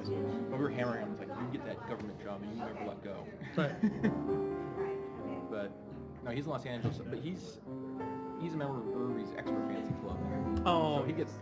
was. When we were hammering him, it's like, you can get that government job and you never let go. Right. But no, he's in Los Angeles, but he's a member of Irby's Extra Fancy Club. Oh. So he gets.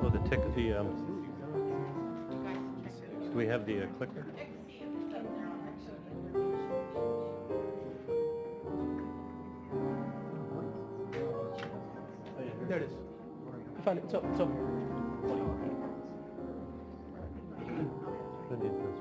Oh, the tick, do we have the clicker? There it is. I found it. It's over here. I need this.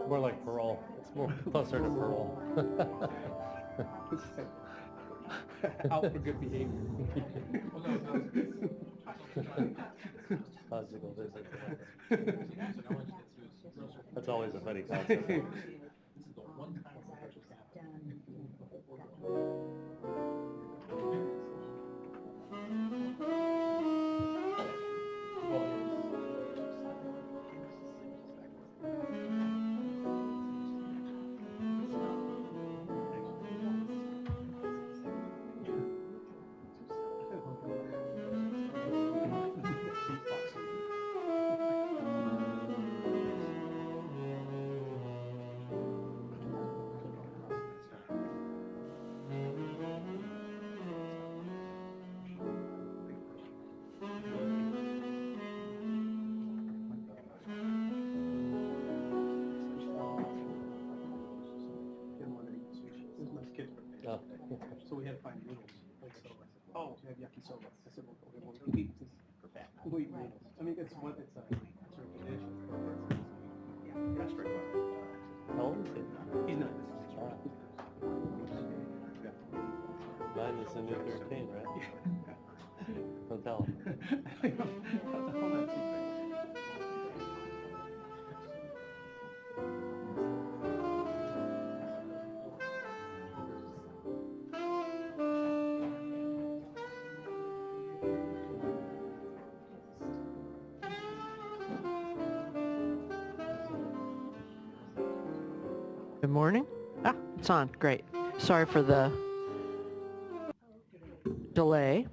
More like parole. It's more closer to parole. Out for good behavior. Logical visit. That's always a funny concept. Oh. So we had to find noodles. So I said, oh, we have yakisoba. I said, well, okay, well, we can eat this for fat. We'll eat noodles. I mean, it's what it's a sort of dish. How old is he? He's not. Mine is the new 13, right? Don't tell him. Hold on, secret. Good morning. Ah, it's on. Great. Sorry for the delay.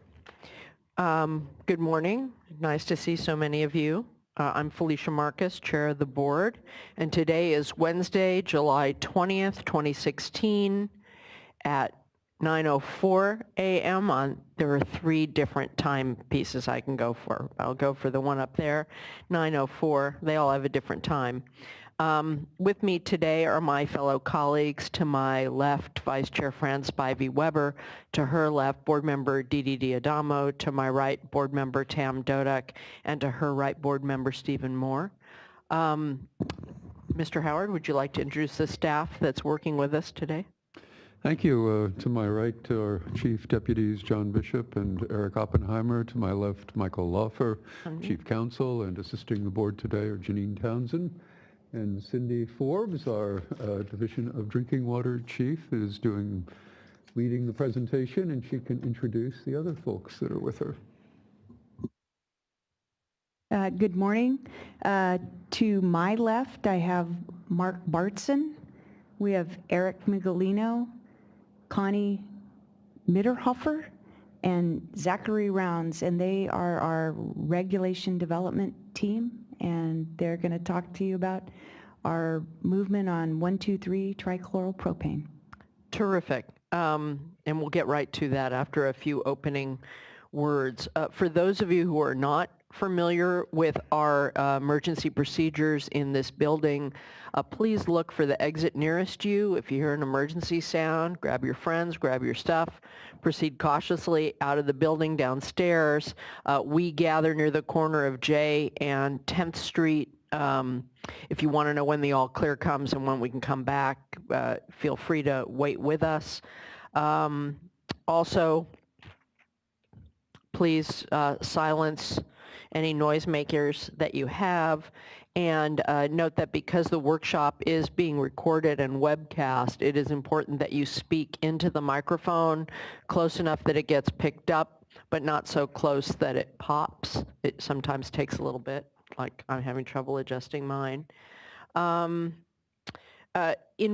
Good morning. Nice to see so many of you. I'm Felicia Marcus, Chair of the Board, and today is Wednesday, July 20th, 2016 at 9:04 a.m. There are 3 different time pieces I can go for. I'll go for the one up there, 9:04. They all have a different time. With me today are my fellow colleagues. To my left, Vice Chair Fran Spivey Weber. To her left, Board Member Didi Diadamo. To my right, Board Member Tam Dodak. And to her right, Board Member Stephen Moore. Mr. Howard, would you like to introduce the staff that's working with us today? Thank you. To my right, our Chief Deputies John Bishop and Eric Oppenheimer. To my left, Michael Laufer, Chief Counsel, and assisting the board today are Janine Townsend. And Cindy Forbes, our Division of Drinking Water Chief, is leading the presentation, and she can introduce the other folks that are with her. Good morning. To my left, I have Mark Bartson. We have Eric Migolino, Connie Mitterhofer, and Zachary Rounds, and they are our regulation development team, and they're going to talk to you about our movement on 1,2,3 trichloropropane. Terrific. And we'll get right to that after a few opening words. For those of you who are not familiar with our emergency procedures in this building, please look for the exit nearest you. If you hear an emergency sound, grab your friends, grab your stuff, proceed cautiously out of the building downstairs. We gather near the corner of J and 10th Street. If you want to know when the all clear comes and when we can come back, feel free to wait with us. Also, please silence any noisemakers that you have, and note that because the workshop is being recorded and webcast, it is important that you speak into the microphone close enough that it gets picked up, but not so close that it pops. It sometimes takes a little bit, like I'm having trouble adjusting mine. In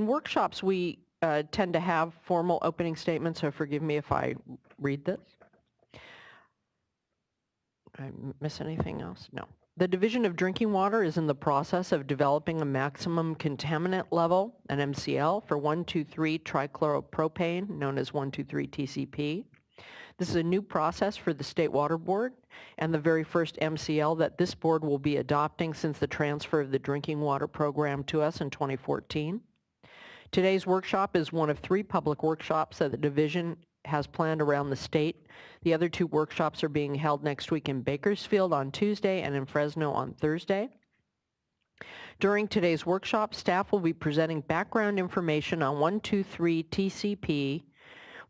workshops, we tend to have formal opening statements, so forgive me if I read this. Did I miss anything else? No. The Division of Drinking Water is in the process of developing a maximum contaminant level, an MCL, for 1,2,3 trichloropropane, known as 1,2,3 TCP. This is a new process for the State Water Board and the very first MCL that this board will be adopting since the transfer of the drinking water program to us in 2014. Today's workshop is one of 3 public workshops that the division has planned around the state. The other 2 workshops are being held next week in Bakersfield on Tuesday and in Fresno on Thursday. During today's workshop, staff will be presenting background information on 1,2,3 TCP,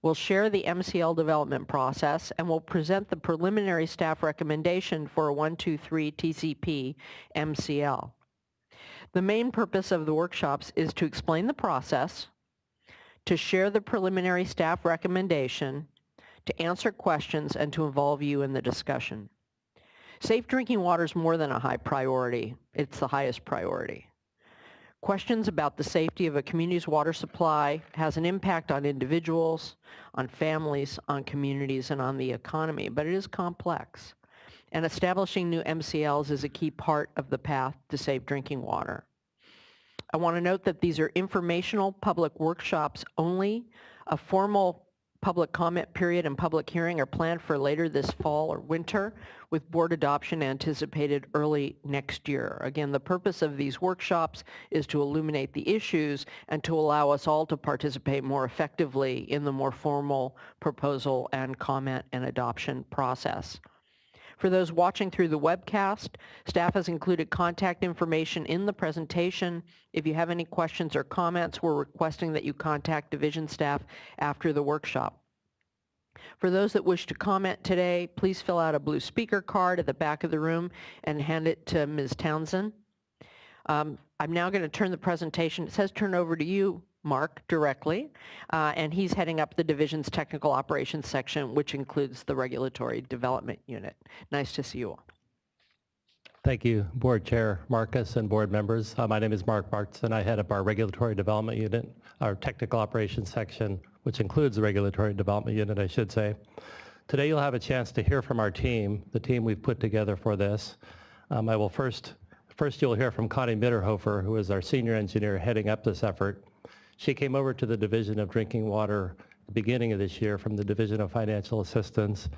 will share the MCL development process, and will present the preliminary staff recommendation for a 1,2,3 TCP MCL. The main purpose of the workshops is to explain the process, to share the preliminary staff recommendation, to answer questions, and to involve you in the discussion. Safe drinking water is more than a high priority. It's the highest priority. Questions about the safety of a community's water supply has an impact on individuals, on families, on communities, and on the economy, but it is complex. And establishing new MCLs is a key part of the path to safe drinking water. I want to note that these are informational public workshops only. A formal public comment period and public hearing are planned for later this fall or winter, with board adoption anticipated early next year. Again, the purpose of these workshops is to illuminate the issues and to allow us all to participate more effectively in the more formal proposal and comment and adoption process. For those watching through the webcast, staff has included contact information in the presentation. If you have any questions or comments, we're requesting that you contact division staff after the workshop. For those that wish to comment today, please fill out a blue speaker card at the back of the room and hand it to Ms. Townsend. I'm now going to turn the presentation, it says turn over to you, Mark, directly, and he's heading up the division's technical operations section, which includes the regulatory development unit. Nice to see you all. Thank you, Board Chair Marcus and board members. My name is Mark Bartson. I head up our regulatory development unit, our technical operations section, which includes the regulatory development unit, I should say. Today you'll have a chance to hear from our team, the team we've put together for this. I will first you'll hear from Connie Mitterhofer, who is our senior engineer heading up this effort. She came over to the Division of Drinking Water at the beginning of this year from the Division of Financial Assistance.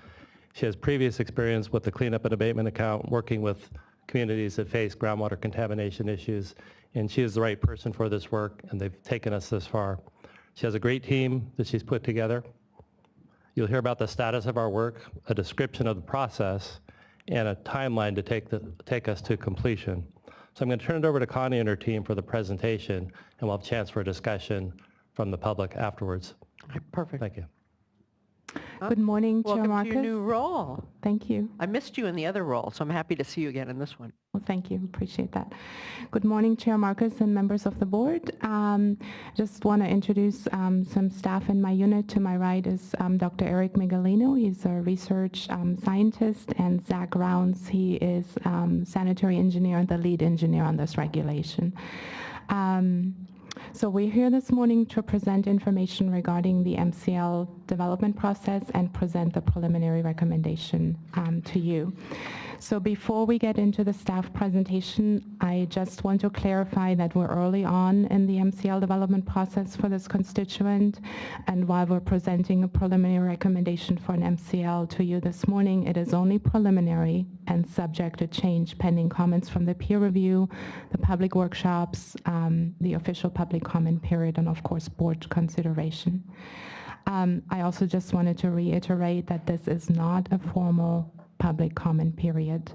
She has previous experience with the cleanup and abatement account, working with communities that face groundwater contamination issues, and she is the right person for this work, and they've taken us this far. She has a great team that she's put together. You'll hear about the status of our work, a description of the process, and a timeline to take us to completion. So I'm going to turn it over to Connie and her team for the presentation, and we'll have a chance for a discussion from the public afterwards. Perfect. Thank you. Good morning, Chair Welcome Marcus. to your new role. Thank you. I missed you in the other role, so I'm happy to see you again in this one. Well, thank you. Appreciate that. Good morning, Chair Marcus and members of the board. Just want to introduce some staff in my unit. To my right is Dr. Eric Migalino. He's a research scientist, and Zach Rounds. He is sanitary engineer and the lead engineer on this regulation. So we're here this morning to present information regarding the MCL development process and present the preliminary recommendation to you. So before we get into the staff presentation, I just want to clarify that we're early on in the MCL development process for this constituent, and while we're presenting a preliminary recommendation for an MCL to you this morning, it is only preliminary and subject to change pending comments from the peer review, the public workshops, the official public comment period, and of course board consideration. I also just wanted to reiterate that this is not a formal public comment period.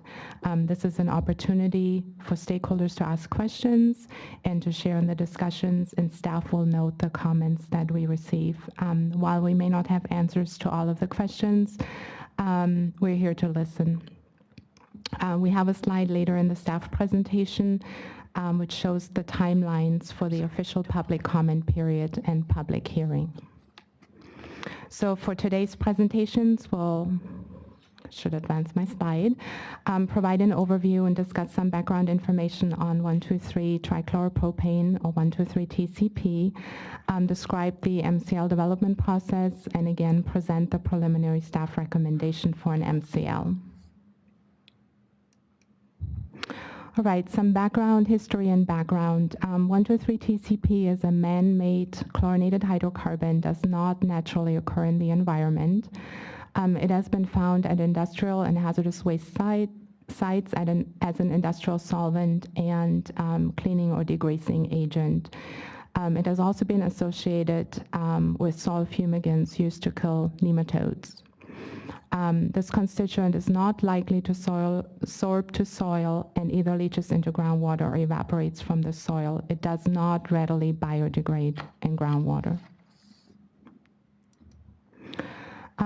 This is an opportunity for stakeholders to ask questions and to share in the discussions, and staff will note the comments that we receive. While we may not have answers to all of the questions, we're here to listen. We have a slide later in the staff presentation which shows the timelines for the official public comment period and public hearing. So for today's presentations, should advance my slide, provide an overview and discuss some background information on 1,2,3-trichloropropane or 1,2,3-TCP, describe the MCL development process, and again present the preliminary staff recommendation for an MCL. All right, some background, history and background. 1,2,3-TCP is a man-made chlorinated hydrocarbon, does not naturally occur in the environment. It has been found at industrial and hazardous waste sites as an industrial solvent and cleaning or degreasing agent. It has also been associated with soil fumigants used to kill nematodes. This constituent is not likely to absorb to soil and either leaches into groundwater or evaporates from the soil. It does not readily biodegrade in groundwater.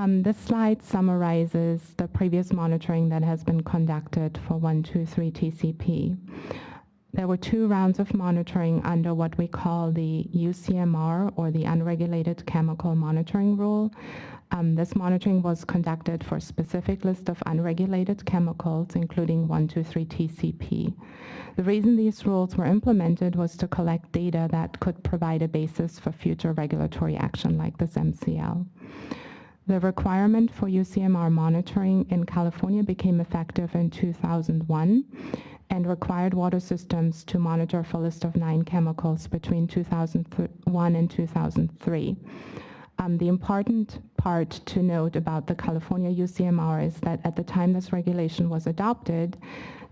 This slide summarizes the previous monitoring that has been conducted for 1,2,3-TCP. There were 2 rounds of monitoring under what we call the UCMR, or the Unregulated Chemical Monitoring Rule. This monitoring was conducted for a specific list of unregulated chemicals, including 1,2,3-TCP. The reason these rules were implemented was to collect data that could provide a basis for future regulatory action like this MCL. The requirement for UCMR monitoring in California became effective in 2001 and required water systems to monitor for a list of 9 chemicals between 2001 and 2003. The important part to note about the California UCMR is that at the time this regulation was adopted,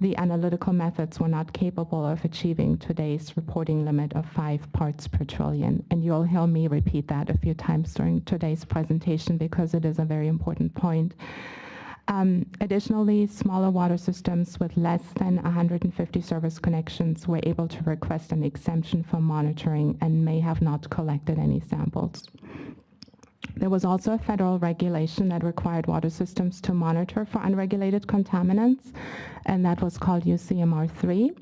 the analytical methods were not capable of achieving today's reporting limit of 5 parts per trillion. And you'll hear me repeat that a few times during today's presentation because it is a very important point. Additionally, smaller water systems with less than 150 service connections were able to request an exemption from monitoring and may have not collected any samples. There was also a federal regulation that required water systems to monitor for unregulated contaminants, and that was called UCMR 3.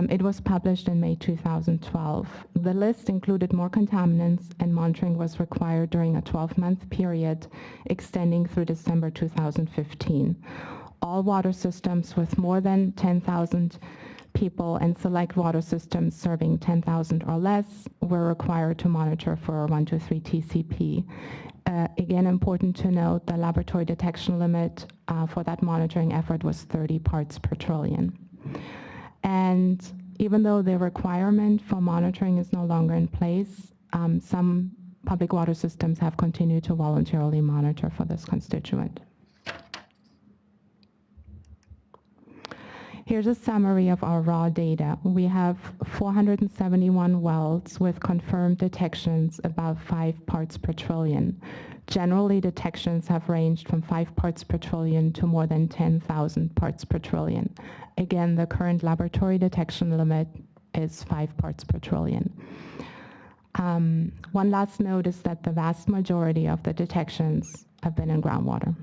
It was published in May 2012. The list included more contaminants, and monitoring was required during a 12-month period extending through December 2015. All water systems with more than 10,000 people and select water systems serving 10,000 or less were required to monitor for 1,2,3-TCP. Again, important to note, the laboratory detection limit for that monitoring effort was 30 parts per trillion. And even though the requirement for monitoring is no longer in place, some public water systems have continued to voluntarily monitor for this constituent. Here's a summary of our raw data. We have 471 wells with confirmed detections above 5 parts per trillion. Generally, detections have ranged from 5 parts per trillion to more than 10,000 parts per trillion. Again, the current laboratory detection limit is 5 parts per trillion. One last note is that the vast majority of the detections have been in groundwater.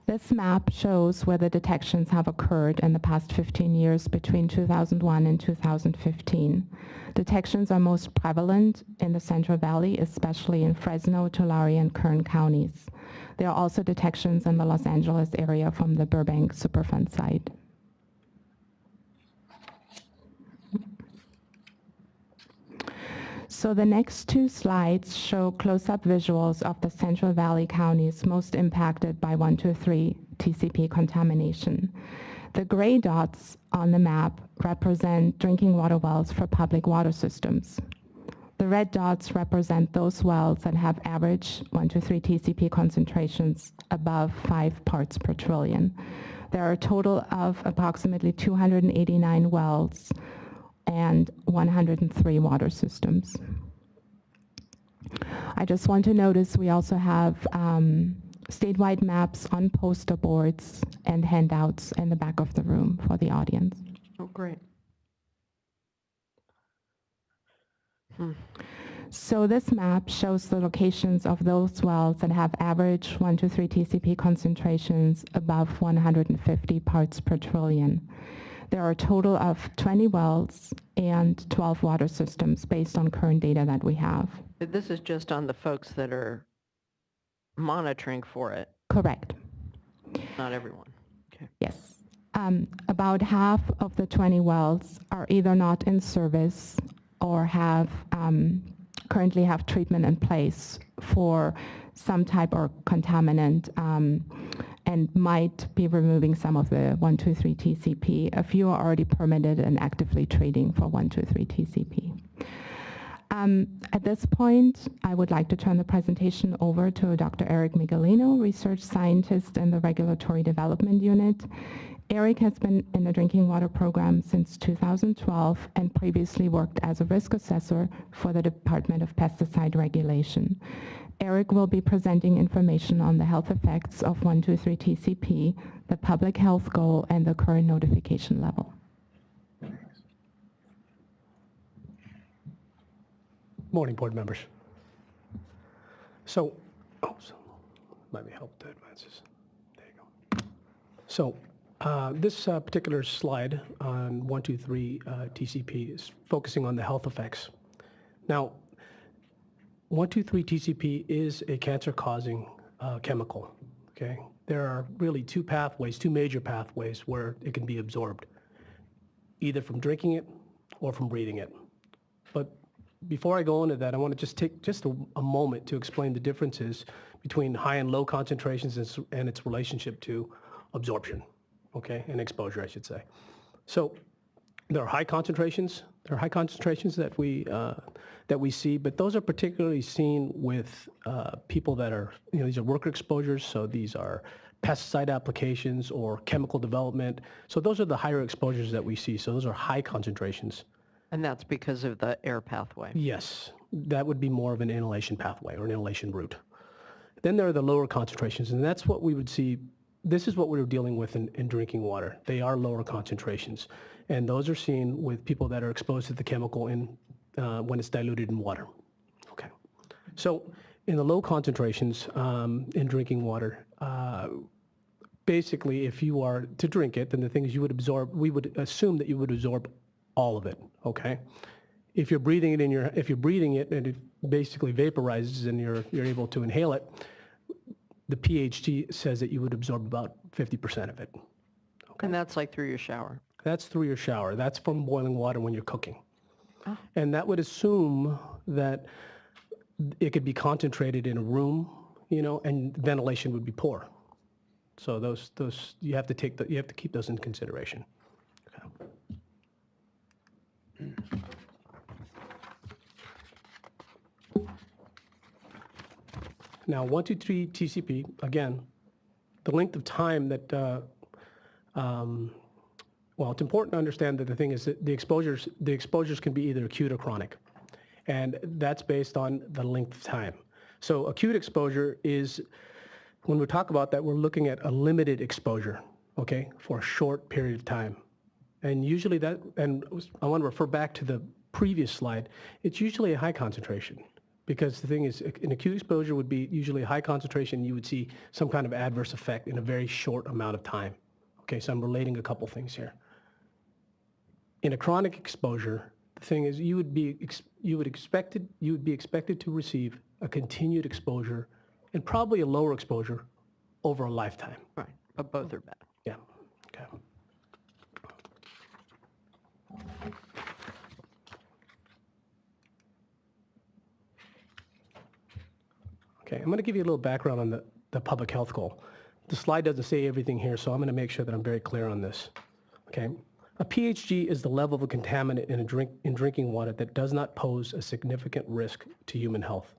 This map shows where the detections have occurred in the past 15 years between 2001 and 2015. Detections are most prevalent in the Central Valley, especially in Fresno, Tulare, and Kern counties. There are also detections in the Los Angeles area from the Burbank Superfund site. So the next two slides show close-up visuals of the Central Valley counties most impacted by 123 TCP contamination. The gray dots on the map represent drinking water wells for public water systems. The red dots represent those wells that have average 123 TCP concentrations above 5 parts per trillion. There are a total of approximately 289 wells and 103 water systems. I just want to notice we also have statewide maps on poster boards and handouts in the back of the room for the audience. Oh, great. So this map shows the locations of those wells that have average 123 TCP concentrations above 150 parts per trillion. There are a total of 20 wells and 12 water systems based on current data that we have. This is just on the folks that are monitoring for it, Correct. not everyone. Okay. Yes. About half of the 20 wells are either not in service or have currently have treatment in place for some type of contaminant and might be removing some of the 123 TCP. A few are already permitted and actively treating for 123 TCP. At this point, I would like to turn the presentation over to Dr. Eric Migolino, research scientist in the Regulatory Development Unit. Eric has been in the drinking water program since 2012 and previously worked as a risk assessor for the Department of Pesticide Regulation. Eric will be presenting information on the health effects of 123 TCP, the public health goal, and the current notification level. Morning, board members. So let me help the advances. There you go. So this particular slide on 123 TCP is focusing on the health effects. Now, 123 TCP is a cancer-causing chemical, okay? There are really two major pathways where it can be absorbed, either from drinking it or from breathing it. But before I go into that, I want to just take a moment to explain the differences between high and low concentrations and its relationship to absorption, okay, and exposure, I should say. So there are high concentrations. There are high concentrations that we see, but those are particularly seen with people that are, these are worker exposures. So these are pesticide applications or chemical development. So those are the higher exposures that we see. So those are high concentrations. And that's because of the air pathway. Yes, that would be more of an inhalation pathway or an inhalation route. Then there are the lower concentrations, and that's what we would see. This is what we're dealing with in drinking water. They are lower concentrations, and those are seen with people that are exposed to the chemical when it's diluted in water. Okay, so in the low concentrations in drinking water, basically, if you are to drink it, then the thing is you would absorb. We would assume that you would absorb all of it. Okay, if you're breathing it if you're breathing it and it basically vaporizes and you're able to inhale it, the PhD says that you would absorb about 50% of it. Okay. And that's like through your shower. That's through your shower. That's from boiling water when you're cooking. Oh. And that would assume that it could be concentrated in a room, and ventilation would be poor. So those you have to keep those in consideration. Okay. Now, 123 TCP, again, the length of time that, well, it's important to understand that the thing is that the exposures can be either acute or chronic, and that's based on the length of time. So acute exposure is, when we talk about that, we're looking at a limited exposure, okay, for a short period of time. And usually and I want to refer back to the previous slide, it's usually a high concentration. Because the thing is, an acute exposure would be usually a high concentration. You would see some kind of adverse effect in a very short amount of time. Okay, so I'm relating a couple things here. In a chronic exposure, the thing is, you would be expected to receive a continued exposure and probably a lower exposure over a lifetime. Right, but both are bad. Yeah. Okay. Okay, I'm going to give you a little background on the public health goal. The slide doesn't say everything here, so I'm going to make sure that I'm very clear on this. Okay, a PHG is the level of a contaminant in drinking water that does not pose a significant risk to human health.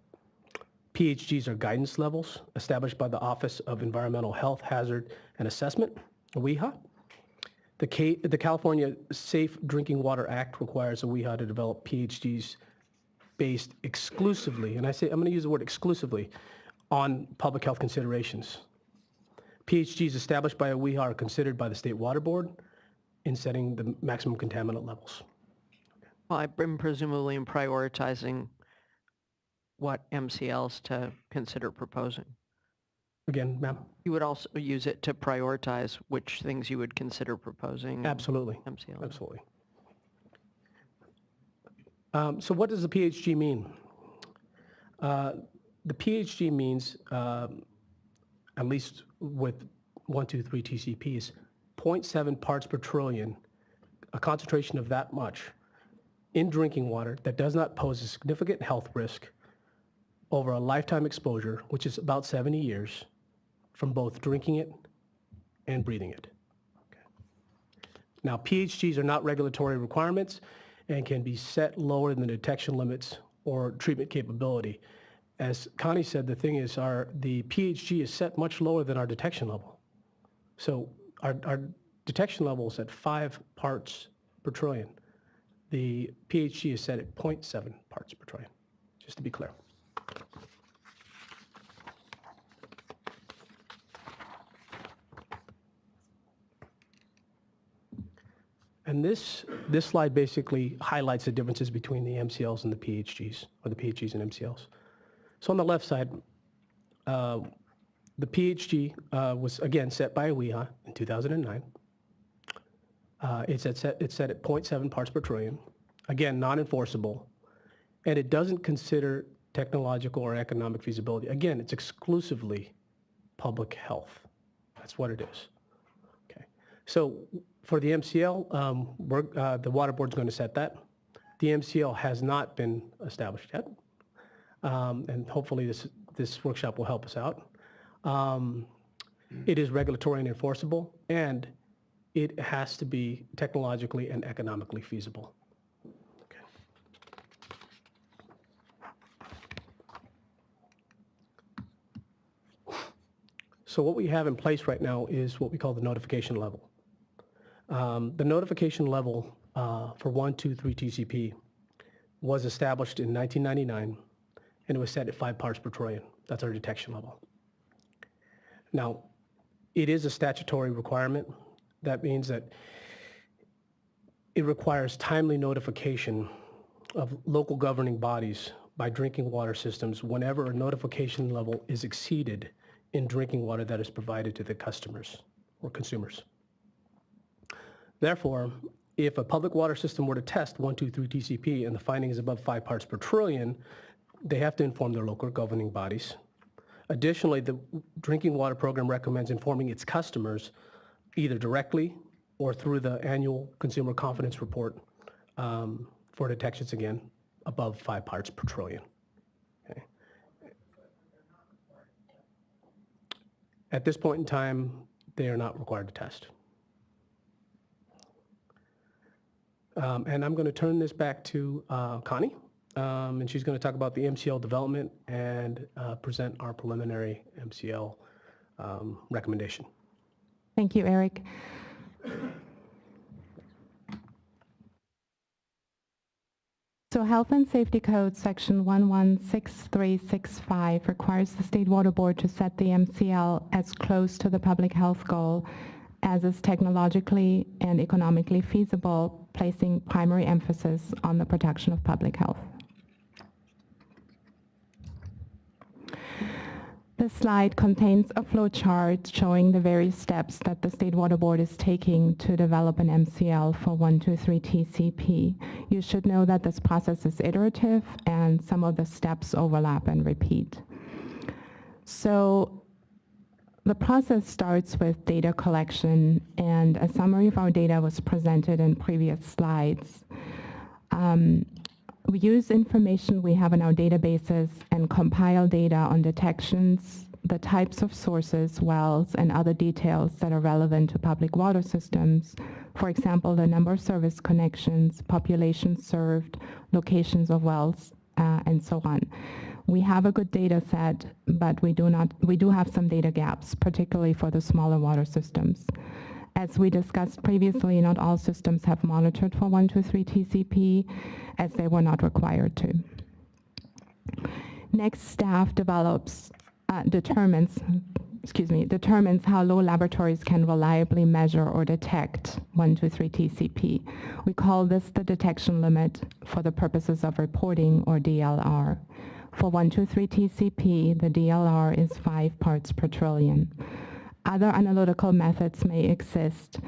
PHGs are guidance levels established by the Office of Environmental Health, Hazard, and Assessment, WEHA. The California Safe Drinking Water Act requires a WEHA to develop PHGs based exclusively, and I'm going to use the word exclusively, on public health considerations. PHGs established by a WEHA are considered by the State Water Board in setting the maximum contaminant levels. Well, I've been presumably prioritizing what MCLs to consider proposing. Again, ma'am? You would also use it to prioritize which things you would consider proposing. Absolutely. MCLs. Absolutely. So what does the PHG mean? The PHG means, at least with 123 TCPs, 0.7 parts per trillion, a concentration of that much in drinking water that does not pose a significant health risk over a lifetime exposure, which is about 70 years, from both drinking it and breathing it. Okay. Now, PHGs are not regulatory requirements and can be set lower than the detection limits or treatment capability. As Connie said, the thing is the PHG is set much lower than our detection level. So our detection level is at 5 parts per trillion. The PHG is set at 0.7 parts per trillion, just to be clear. And this slide basically highlights the differences between the MCLs and the PHGs, or the PHGs and MCLs. So on the left side, the PHG was again set by a WEHA in 2009. It's set at 0.7 parts per trillion. Again, non-enforceable, and it doesn't consider technological or economic feasibility. Again, it's exclusively public health. That's what it is. Okay. So for the MCL, the Water Board's going to set that. The MCL has not been established yet, and hopefully this workshop will help us out. It is regulatory and enforceable, and it has to be technologically and economically feasible. Okay. So what we have in place right now is what we call the notification level. The notification level for 123 TCP was established in 1999, and it was set at 5 parts per trillion. That's our detection level. Now, it is a statutory requirement. That means that it requires timely notification of local governing bodies by drinking water systems whenever a notification level is exceeded in drinking water that is provided to the customers or consumers. Therefore, if a public water system were to test 123 TCP and the finding is above 5 parts per trillion, they have to inform their local governing bodies. Additionally, the Drinking Water Program recommends informing its customers either directly or through the annual Consumer Confidence Report for detections, again, above 5 parts per trillion. Okay. At this point in time, they are not required to test. And I'm going to turn this back to Connie, and she's going to talk about the MCL development and present our preliminary MCL recommendation. Thank you, Eric. So Health and Safety Code Section 116365 requires the State Water Board to set the MCL as close to the public health goal as is technologically and economically feasible, placing primary emphasis on the protection of public health. This slide contains a flowchart showing the various steps that the State Water Board is taking to develop an MCL for 123 TCP. You should know that this process is iterative and some of the steps overlap and repeat. So the process starts with data collection, and a summary of our data was presented in previous slides. We use information we have in our databases and compile data on detections, the types of sources, wells, and other details that are relevant to public water systems. For example, the number of service connections, population served, locations of wells, and so on. We have a good data set, but we do have some data gaps, particularly for the smaller water systems. As we discussed previously, not all systems have monitored for 123 TCP, as they were not required to. Next, staff determines how low laboratories can reliably measure or detect 123 TCP. We call this the detection limit for the purposes of reporting, or DLR. For 123 TCP, the DLR is 5 parts per trillion. Other analytical methods may exist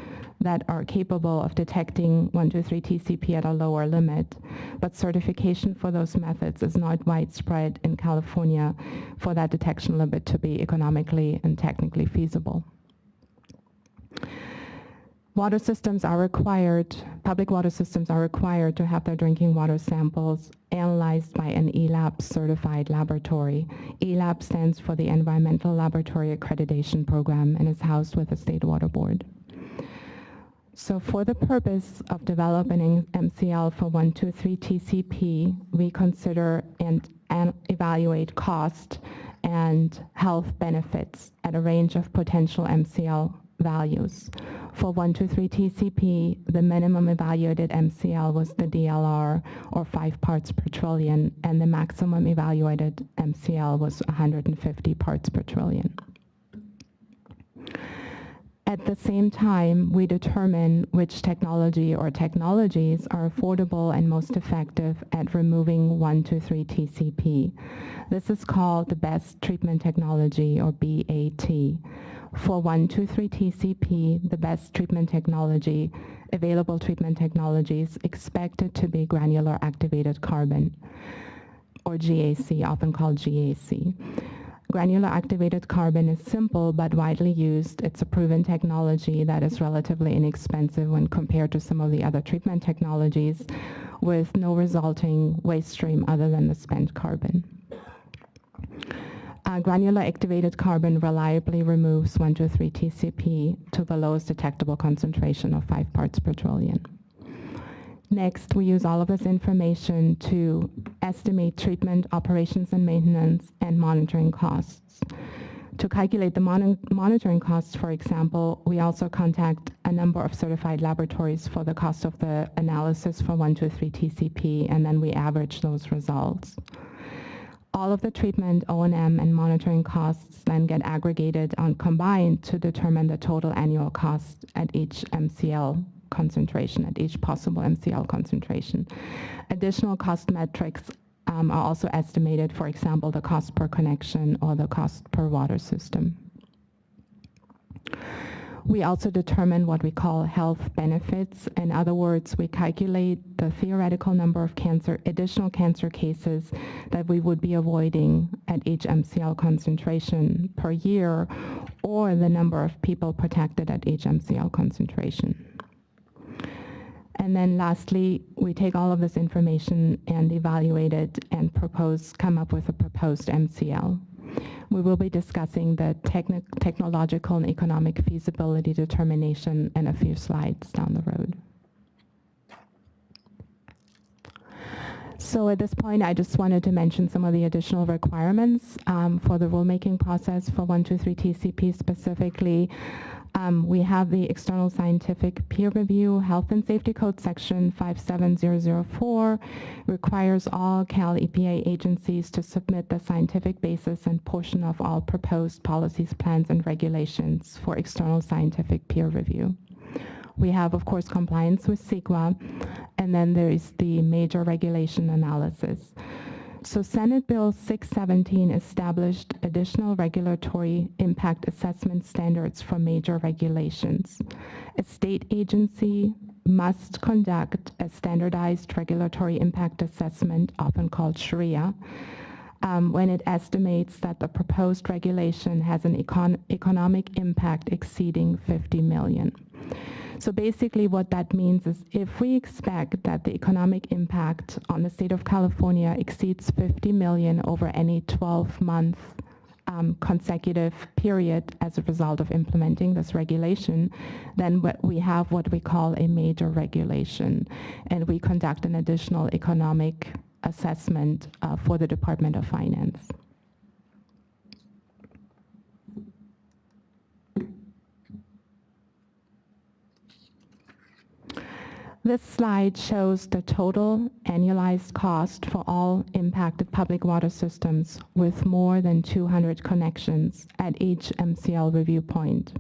that are capable of detecting 123 TCP at a lower limit, but certification for those methods is not widespread in California for that detection limit to be economically and technically feasible. Water systems are required, public water systems are required to have their drinking water samples analyzed by an ELAB certified laboratory. ELAB stands for the Environmental Laboratory Accreditation Program and is housed with the State Water Board. So for the purpose of developing an MCL for 123 TCP, we consider and evaluate cost and health benefits at a range of potential MCL values. For 123 TCP, the minimum evaluated MCL was the DLR, or 5 parts per trillion, and the maximum evaluated MCL was 150 parts per trillion. At the same time, we determine which technology or technologies are affordable and most effective at removing 123 TCP. This is called the best treatment technology, or BAT. For 123 TCP, the best treatment technology, available treatment technologies, expected to be granular activated carbon, or GAC, often called GAC. Granular activated carbon is simple but widely used. It's a proven technology that is relatively inexpensive when compared to some of the other treatment technologies, with no resulting waste stream other than the spent carbon. Granular activated carbon reliably removes 123 TCP to the lowest detectable concentration of 5 parts per trillion. Next, we use all of this information to estimate treatment, operations and maintenance, and monitoring costs. To calculate the monitoring costs, for example, we also contact a number of certified laboratories for the cost of the analysis for 123 TCP, and then we average those results. All of the treatment, O&M, and monitoring costs then get aggregated on combined to determine the total annual cost at each MCL concentration, at each possible MCL concentration. Additional cost metrics are also estimated, for example, the cost per connection or the cost per water system. We also determine what we call health benefits. In other words, we calculate the theoretical number of additional cancer cases that we would be avoiding at each MCL concentration per year, or the number of people protected at each MCL concentration. And then lastly, we take all of this information and evaluate it and come up with a proposed MCL. We will be discussing the technological and economic feasibility determination in a few slides down the road. So at this point, I just wanted to mention some of the additional requirements for the rulemaking process for 123 TCP specifically. We have the external scientific peer review. Health and Safety Code Section 57004 requires all Cal EPA agencies to submit the scientific basis and portion of all proposed policies, plans, and regulations for external scientific peer review. We have, of course, compliance with CEQA, and then there is the major regulation analysis. So Senate Bill 617 established additional regulatory impact assessment standards for major regulations. A state agency must conduct a standardized regulatory impact assessment, often called SWRCB, when it estimates that the proposed regulation has an economic impact exceeding 50 million. So basically what that means is if we expect that the economic impact on the state of California exceeds 50 million over any 12-month consecutive period as a result of implementing this regulation, then we have what we call a major regulation, and we conduct an additional economic assessment for the Department of Finance. This slide shows the total annualized cost for all impacted public water systems with more than 200 connections at each MCL review point.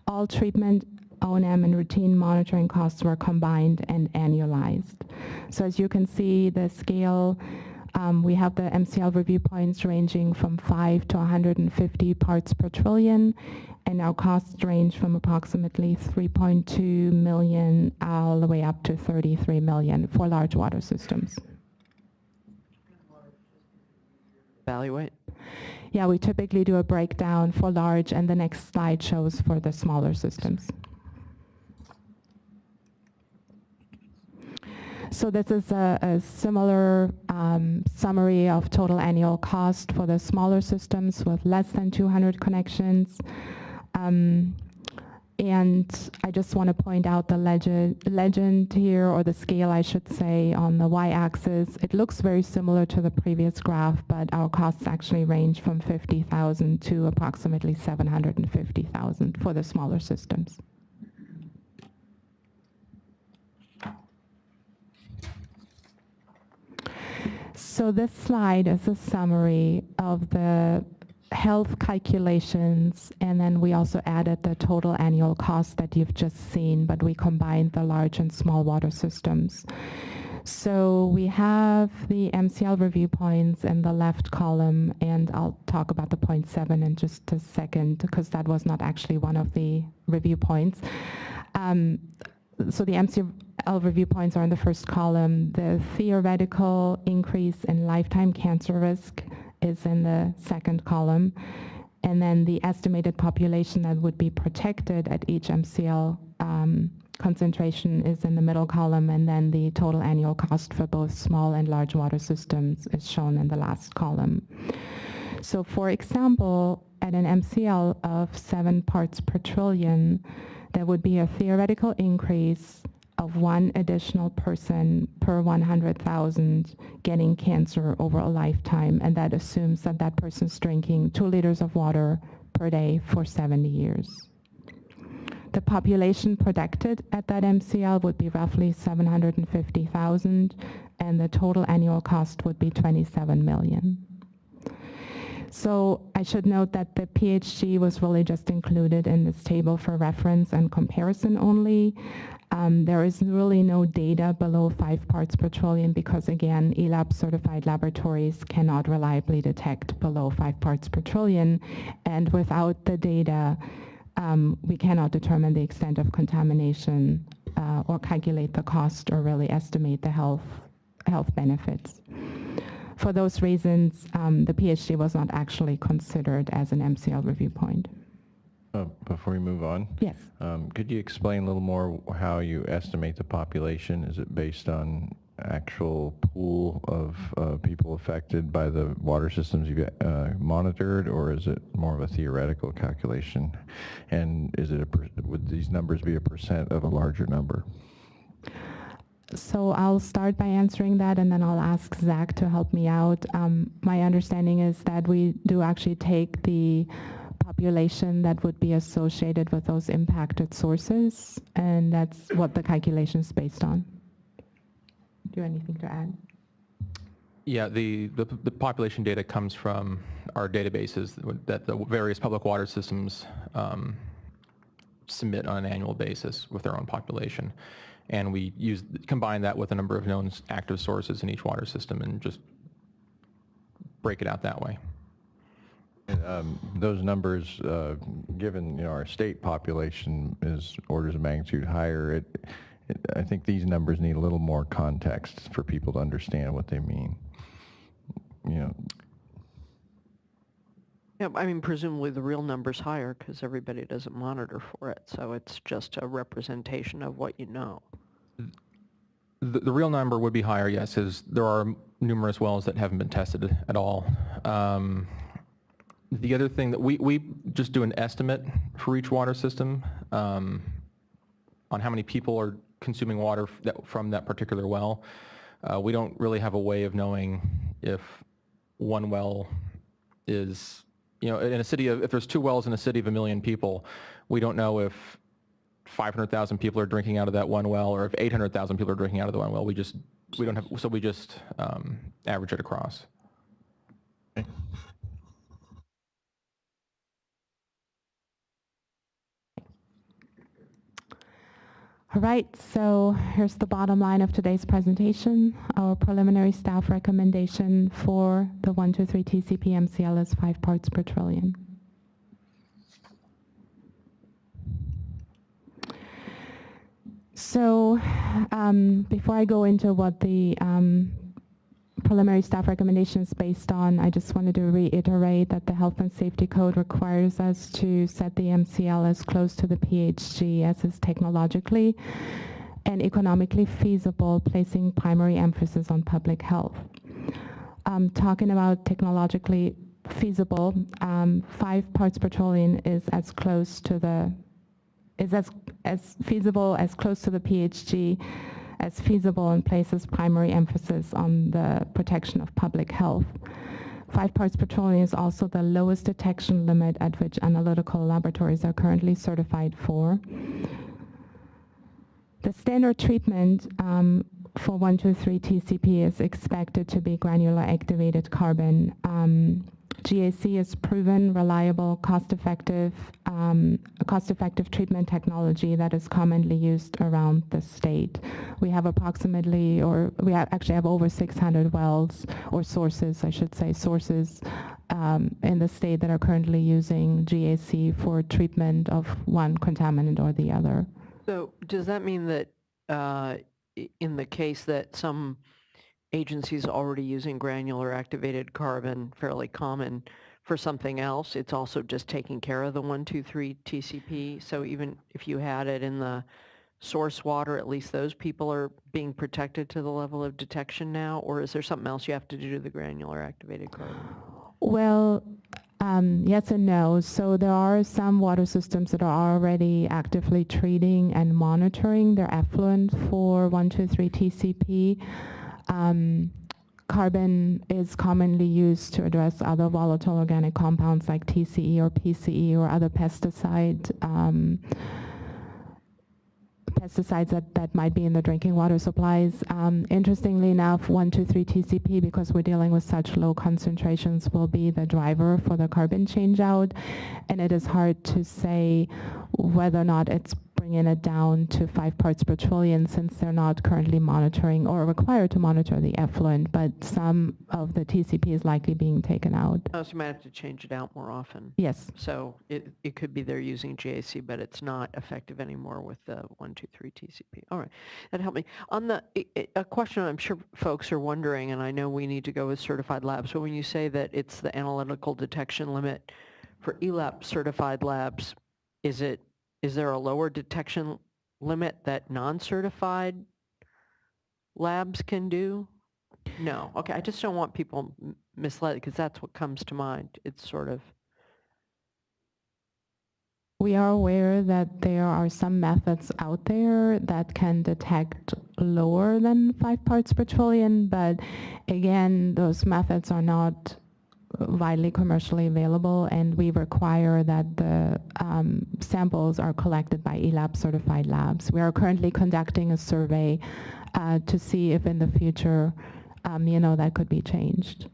All treatment, O&M, and routine monitoring costs were combined and annualized. So as you can see, the scale, we have the MCL review points ranging from 5 to 150 parts per trillion, and our costs range from approximately 3.2 million all the way up to 33 million for large water systems. Evaluate. Yeah, we typically do a breakdown for large, and the next slide shows for the smaller systems. So this is a similar summary of total annual cost for the smaller systems with less than 200 connections. And I just want to point out the legend here, or the scale I should say, on the y-axis. It looks very similar to the previous graph, but our costs actually range from 50,000 to approximately 750,000 for the smaller systems. So this slide is a summary of the health calculations, and then we also added the total annual cost that you've just seen, but we combined the large and small water systems. So we have the MCL review points in the left column, and I'll talk about the 0.7 in just a second, because that was not actually one of the review points. So the MCL review points are in the first column. The theoretical increase in lifetime cancer risk is in the second column. And then the estimated population that would be protected at each MCL concentration is in the middle column, and then the total annual cost for both small and large water systems is shown in the last column. So for example, at an MCL of 7 parts per trillion, there would be a theoretical increase of 1 additional person per 100,000 getting cancer over a lifetime, and that assumes that that person's drinking 2 liters of water per day for 70 years. The population protected at that MCL would be roughly 750,000, and the total annual cost would be 27 million. So I should note that the PHG was really just included in this table for reference and comparison only. There is really no data below 5 parts per trillion because, again, ELAB certified laboratories cannot reliably detect below 5 parts per trillion, and without the data, we cannot determine the extent of contamination or calculate the cost or really estimate the health benefits. For those reasons, the PHG was not actually considered as an MCL review point. Before we move on, yes. Could you explain a little more how you estimate the population? Is it based on actual pool of people affected by the water systems you've monitored, or is it more of a theoretical calculation? And is it would these numbers be a percent of a larger number? So I'll start by answering that, and then I'll ask Zach to help me out. My understanding is that we do actually take the population that would be associated with those impacted sources, and that's what the calculation is based on. Do you have anything to add? Yeah, the population data comes from our databases that the various public water systems submit on an annual basis with their own population. And we combine that with a number of known active sources in each water system and just break it out that way. Those numbers, given our state population is orders of magnitude higher, I think these numbers need a little more context for people to understand what they mean. Yeah, I mean, presumably the real number's higher because everybody doesn't monitor for it, so it's just a representation of what you know. The real number would be higher, yes, as there are numerous wells that haven't been tested at all. The other thing that we just do an estimate for each water system on how many people are consuming water from that particular well. We don't really have a way of knowing if one well is, in a city of, if there's 2 wells in a city of 1 million people, we don't know if 500,000 people are drinking out of that one well or if 800,000 people are drinking out of the one well. We just average it across. Okay. All right, so here's the bottom line of today's presentation. Our preliminary staff recommendation for the 123 TCP MCL is 5 parts per trillion. So before I go into what the preliminary staff recommendations based on, I just wanted to reiterate that the Health and Safety Code requires us to set the MCL as close to the PHG as is technologically and economically feasible, placing primary emphasis on public health. Talking about technologically feasible, 5 parts per trillion is as close to the, as feasible, as close to the PHG as feasible and places primary emphasis on the protection of public health. 5 parts per trillion is also the lowest detection limit at which analytical laboratories are currently certified for. The standard treatment for 123 TCP is expected to be granular activated carbon. GAC is proven, reliable, cost-effective treatment technology that is commonly used around the state. We have approximately, or we actually have over 600 wells, or sources, I should say, sources in the state that are currently using GAC for treatment of one contaminant or the other. So does that mean that in the case that some agencies already using granular activated carbon, fairly common, for something else, it's also just taking care of the 123 TCP? So even if you had it in the source water, at least those people are being protected to the level of detection now? Or is there something else you have to do to the granular activated carbon? Well, yes and no. So there are some water systems that are already actively treating and monitoring their effluent for 123 TCP. Carbon is commonly used to address other volatile organic compounds like TCE or PCE or other pesticides that might be in the drinking water supplies. Interestingly enough, 123 TCP, because we're dealing with such low concentrations, will be the driver for the carbon change out, and it is hard to say whether or not it's bringing it down to 5 parts per trillion, since they're not currently monitoring or required to monitor the effluent, but some of the TCP is likely being taken out. Oh, so you might have to change it out more often. Yes. So it could be they're using GAC, but it's not effective anymore with the 123 TCP. All right, that helped me. On a question I'm sure folks are wondering, and I know we need to go with certified labs, but when you say that it's the analytical detection limit for ELAP certified labs, is there a lower detection limit that non-certified labs can do? No. Okay, I just don't want people misled, because that's what comes to mind. It's sort of... We are aware that there are some methods out there that can detect lower than 5 parts per trillion, but again, those methods are not widely commercially available, and we require that the samples are collected by ELAB certified labs. We are currently conducting a survey to see if in the future, that could be changed.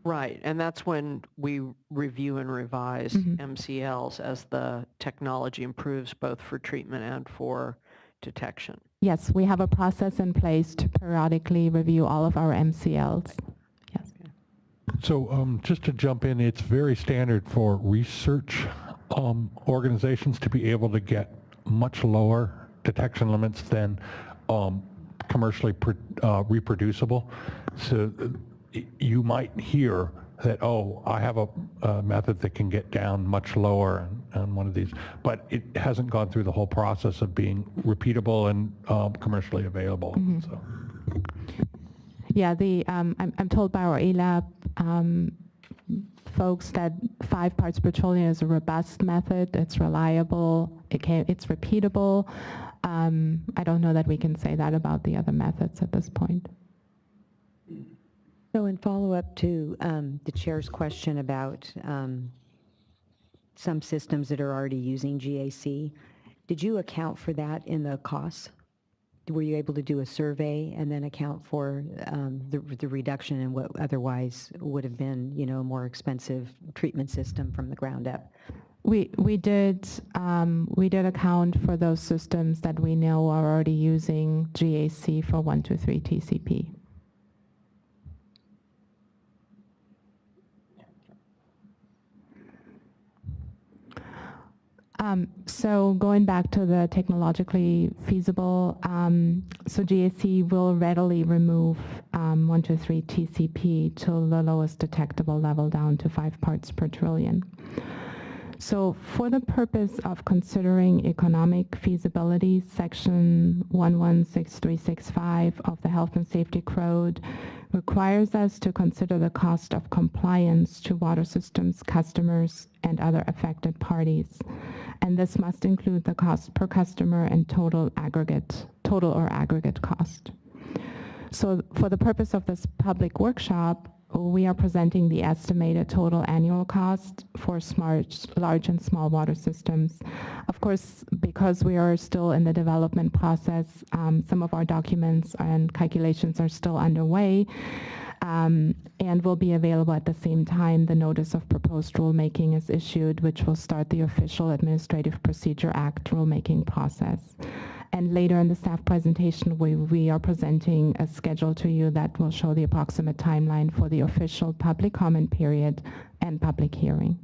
Right, and that's when we review and revise MCLs as the technology improves both for treatment and for detection. Yes, we have a process in place to periodically review all of our MCLs. Yes. So just to jump in, it's very standard for research organizations to be able to get much lower detection limits than commercially reproducible. So you might hear that, oh, I have a method that can get down much lower on one of these, but it hasn't gone through the whole process of being repeatable and commercially available. So. Yeah, I'm told by our ELAB folks that 5 parts per trillion is a robust method. It's reliable. It's repeatable. I don't know that we can say that about the other methods at this point. So in follow-up to the chair's question about some systems that are already using GAC, did you account for that in the costs? Were you able to do a survey and then account for the reduction in what otherwise would have been, a more expensive treatment system from the ground up? We did account for those systems that we know are already using GAC for 123 TCP. So going back to the technologically feasible, so GAC will readily remove 123 TCP to the lowest detectable level down to 5 parts per trillion. So for the purpose of considering economic feasibility, Section 116365 of the Health and Safety Code requires us to consider the cost of compliance to water systems, customers, and other affected parties. And this must include the cost per customer and total or aggregate cost. So for the purpose of this public workshop, we are presenting the estimated total annual cost for large and small water systems. Of course, because we are still in the development process, some of our documents and calculations are still underway, and will be available at the same time the notice of proposed rulemaking is issued, which will start the official Administrative Procedure Act rulemaking process. And later in the staff presentation, we are presenting a schedule to you that will show the approximate timeline for the official public comment period and public hearing.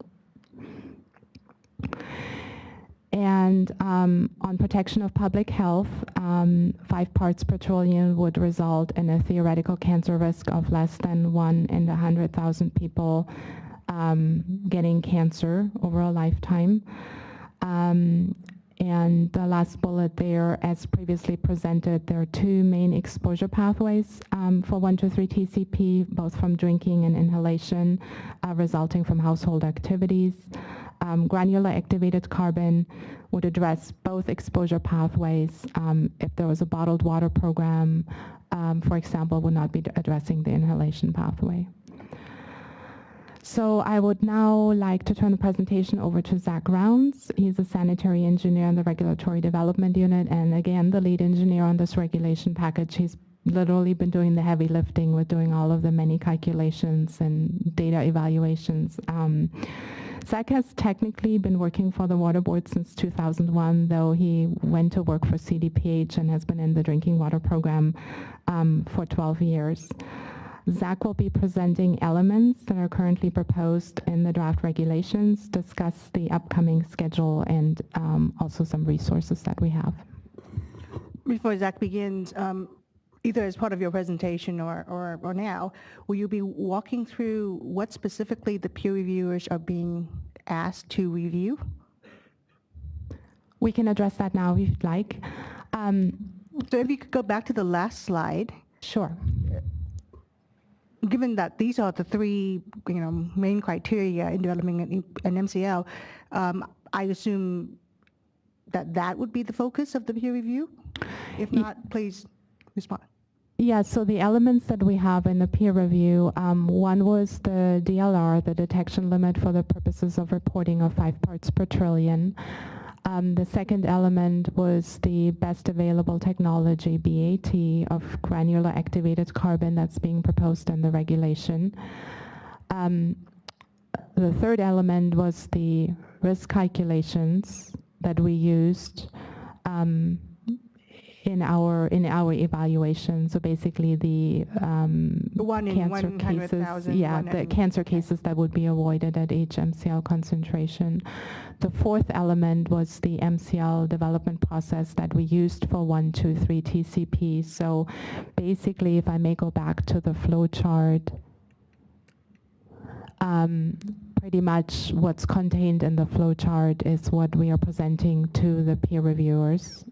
And on protection of public health, 5 parts per trillion would result in a theoretical cancer risk of less than 1 in 100,000 people getting cancer over a lifetime. And the last bullet there, as previously presented, there are 2 main exposure pathways for 123 TCP, both from drinking and inhalation, resulting from household activities. Granular activated carbon would address both exposure pathways. If there was a bottled water program, for example, would not be addressing the inhalation pathway. So I would now like to turn the presentation over to Zach Rounds. He's a sanitary engineer in the Regulatory Development Unit, and again, the lead engineer on this regulation package. He's literally been doing the heavy lifting with doing all of the many calculations and data evaluations. Zach has technically been working for the Water Board since 2001, though he went to work for CDPH and has been in the drinking water program for 12 years. Zach will be presenting elements that are currently proposed in the draft regulations, discuss the upcoming schedule, and also some resources that we have. Before Zach begins, either as part of your presentation or now, will you be walking through what specifically the peer reviewers are being asked to review? We can address that now if you'd like. So if you could go back to the last slide. Sure. Given that these are the 3, main criteria in developing an MCL, I assume that would be the focus of the peer review? If not, please respond. Yeah, so the elements that we have in the peer review, one was the DLR, the detection limit for the purposes of reporting of 5 parts per trillion. The second element was the best available technology, BAT, of granular activated carbon that's being proposed in the regulation. The third element was the risk calculations that we used in our evaluation. So basically the one in cancer 100,000. cases, the cancer cases that would be avoided at each MCL concentration. The fourth element was the MCL development process that we used for 1, 2, 3 TCP. So basically, if I may go back to the flow chart, pretty much what's contained in the flow chart is what we are presenting to the peer reviewers.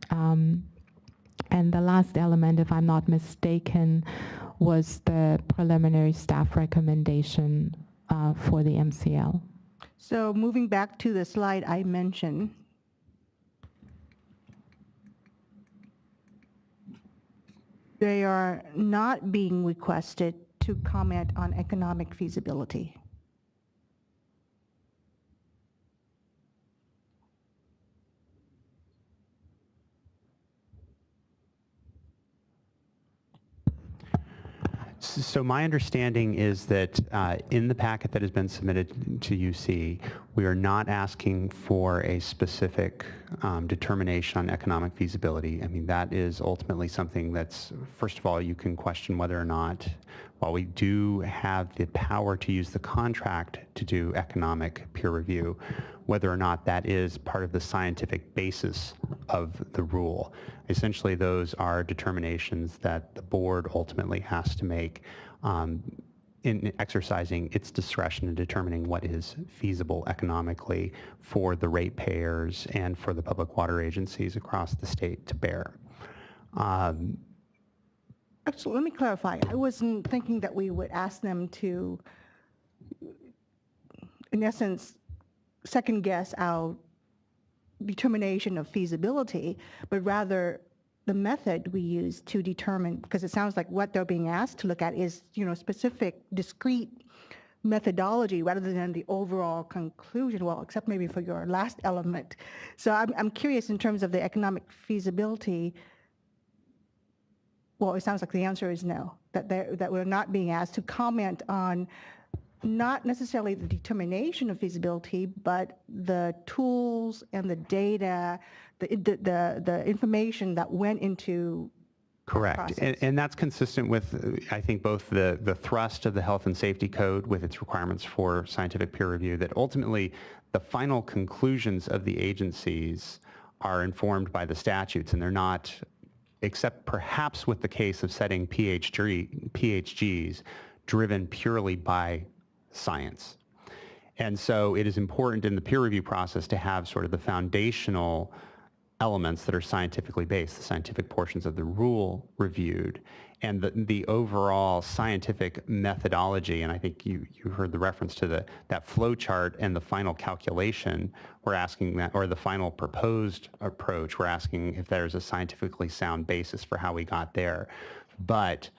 And the last element, if I'm not mistaken, was the preliminary staff recommendation for the MCL. So moving back to the slide I mentioned, they are not being requested to comment on economic feasibility. So my understanding is that in the packet that has been submitted to UC, we are not asking for a specific determination on economic feasibility. I mean, that is ultimately something that's, first of all, you can question whether or not, while we do have the power to use the contract to do economic peer review, whether or not that is part of the scientific basis of the rule. Essentially, those are determinations that the board ultimately has to make in exercising its discretion in determining what is feasible economically for the ratepayers and for the public water agencies across the state to bear. Actually, let me clarify. I wasn't thinking that we would ask them to, in essence, second guess our determination of feasibility, but rather the method we use to determine, because it sounds like what they're being asked to look at is, specific, discrete methodology rather than the overall conclusion, well, except maybe for your last element. So I'm curious in terms of the economic feasibility. Well, it sounds like the answer is no, that we're not being asked to comment on not necessarily the determination of feasibility, but the tools and the data, the information that went into Correct. And that's consistent with, I think, both the thrust of the Health and Safety Code with its requirements for scientific peer review, that ultimately the final conclusions of the agencies are informed by the statutes, and they're not, except perhaps with the case of setting PHGs, driven purely by science. And so it is important in the peer review process to have sort of the foundational elements that are scientifically based, the scientific portions of the rule reviewed, and the overall scientific methodology. And I think you heard the reference to that flow chart and the final calculation. We're asking that, or the final proposed approach, we're asking if there's a scientifically sound basis for how we got there. But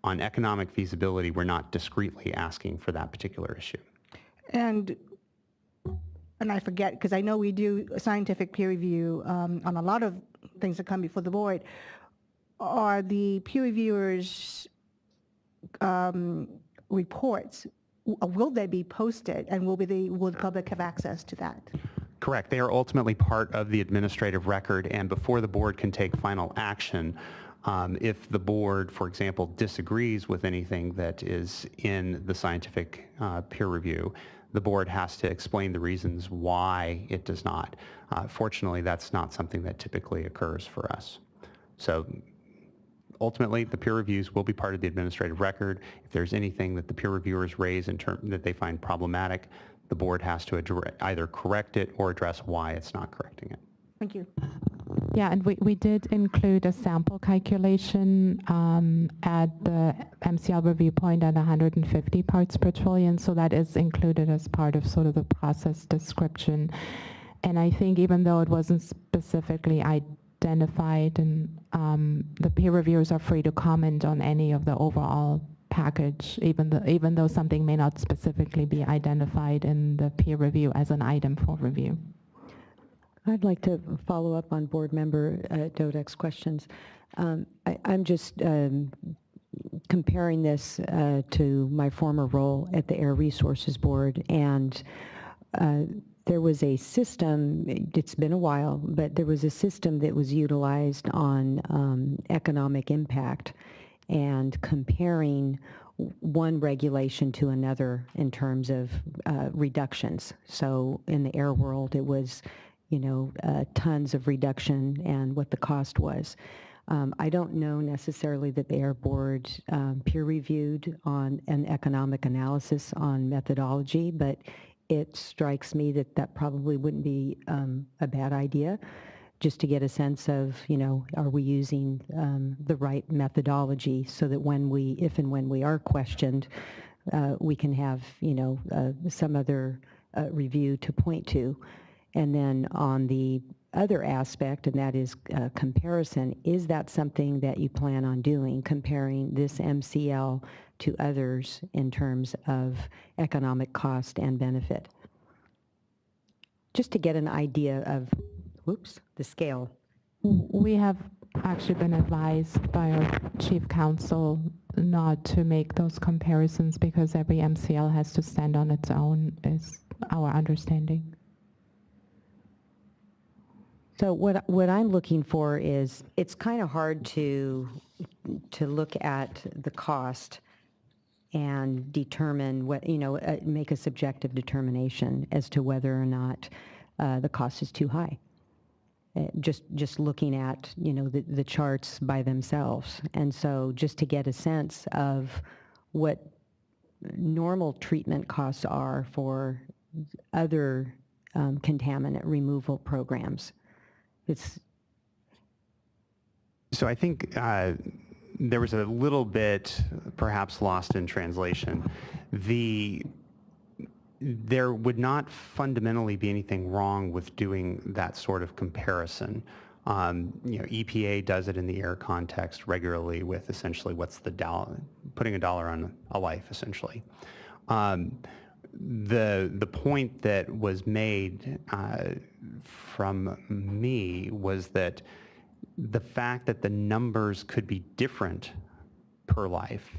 on economic feasibility, we're not discreetly asking for that particular issue. And I forget, because I know we do scientific peer review on a lot of things that come before the board. Are the peer reviewers' reports, will they be posted, and will the public have access to that? Correct. They are ultimately part of the administrative record, and before the board can take final action, if the board, for example, disagrees with anything that is in the scientific peer review, the board has to explain the reasons why it does not. Fortunately, that's not something that typically occurs for us. So ultimately, the peer reviews will be part of the administrative record. If there's anything that the peer reviewers raise in terms that they find problematic, the board has to either correct it or address why it's not correcting it. Thank you. Yeah, and we did include a sample calculation at the MCL review point at 150 parts per trillion, so that is included as part of sort of the process description. And I think even though it wasn't specifically identified identified, and the peer reviewers are free to comment on any of the overall package, even though something may not specifically be identified in the peer review as an item for review. I'd like to follow up on Board Member Dodek's questions. I'm just comparing this to my former role at the Air Resources Board, and there was a system, it's been a while, but there was a system that was utilized on economic impact and comparing one regulation to another in terms of reductions. So in the air world, it was, tons of reduction and what the cost was. I don't know necessarily that the Air Board peer reviewed on an economic analysis on methodology, but it strikes me that that probably wouldn't be a bad idea, just to get a sense of, are we using the right methodology so that if and when we are questioned, we can have, some other review to point to. And then on the other aspect, and that is comparison, is that something that you plan on doing, comparing this MCL to others in terms of economic cost and benefit? Just to get an idea of, the scale. We have actually been advised by our chief counsel not to make those comparisons because every MCL has to stand on its own, is our understanding. So what I'm looking for is, it's kind of hard to look at the cost and determine what, make a subjective determination as to whether or not the cost is too high. Just looking at, the charts by themselves. And so just to get a sense of what normal treatment costs are for other contaminant removal programs. So I think there was a little bit perhaps lost in translation. There would not fundamentally be anything wrong with doing that sort of comparison. EPA does it in the air context regularly with essentially what's the dollar, putting a dollar on a life, essentially. The point that was made from me was that the fact that the numbers could be different per life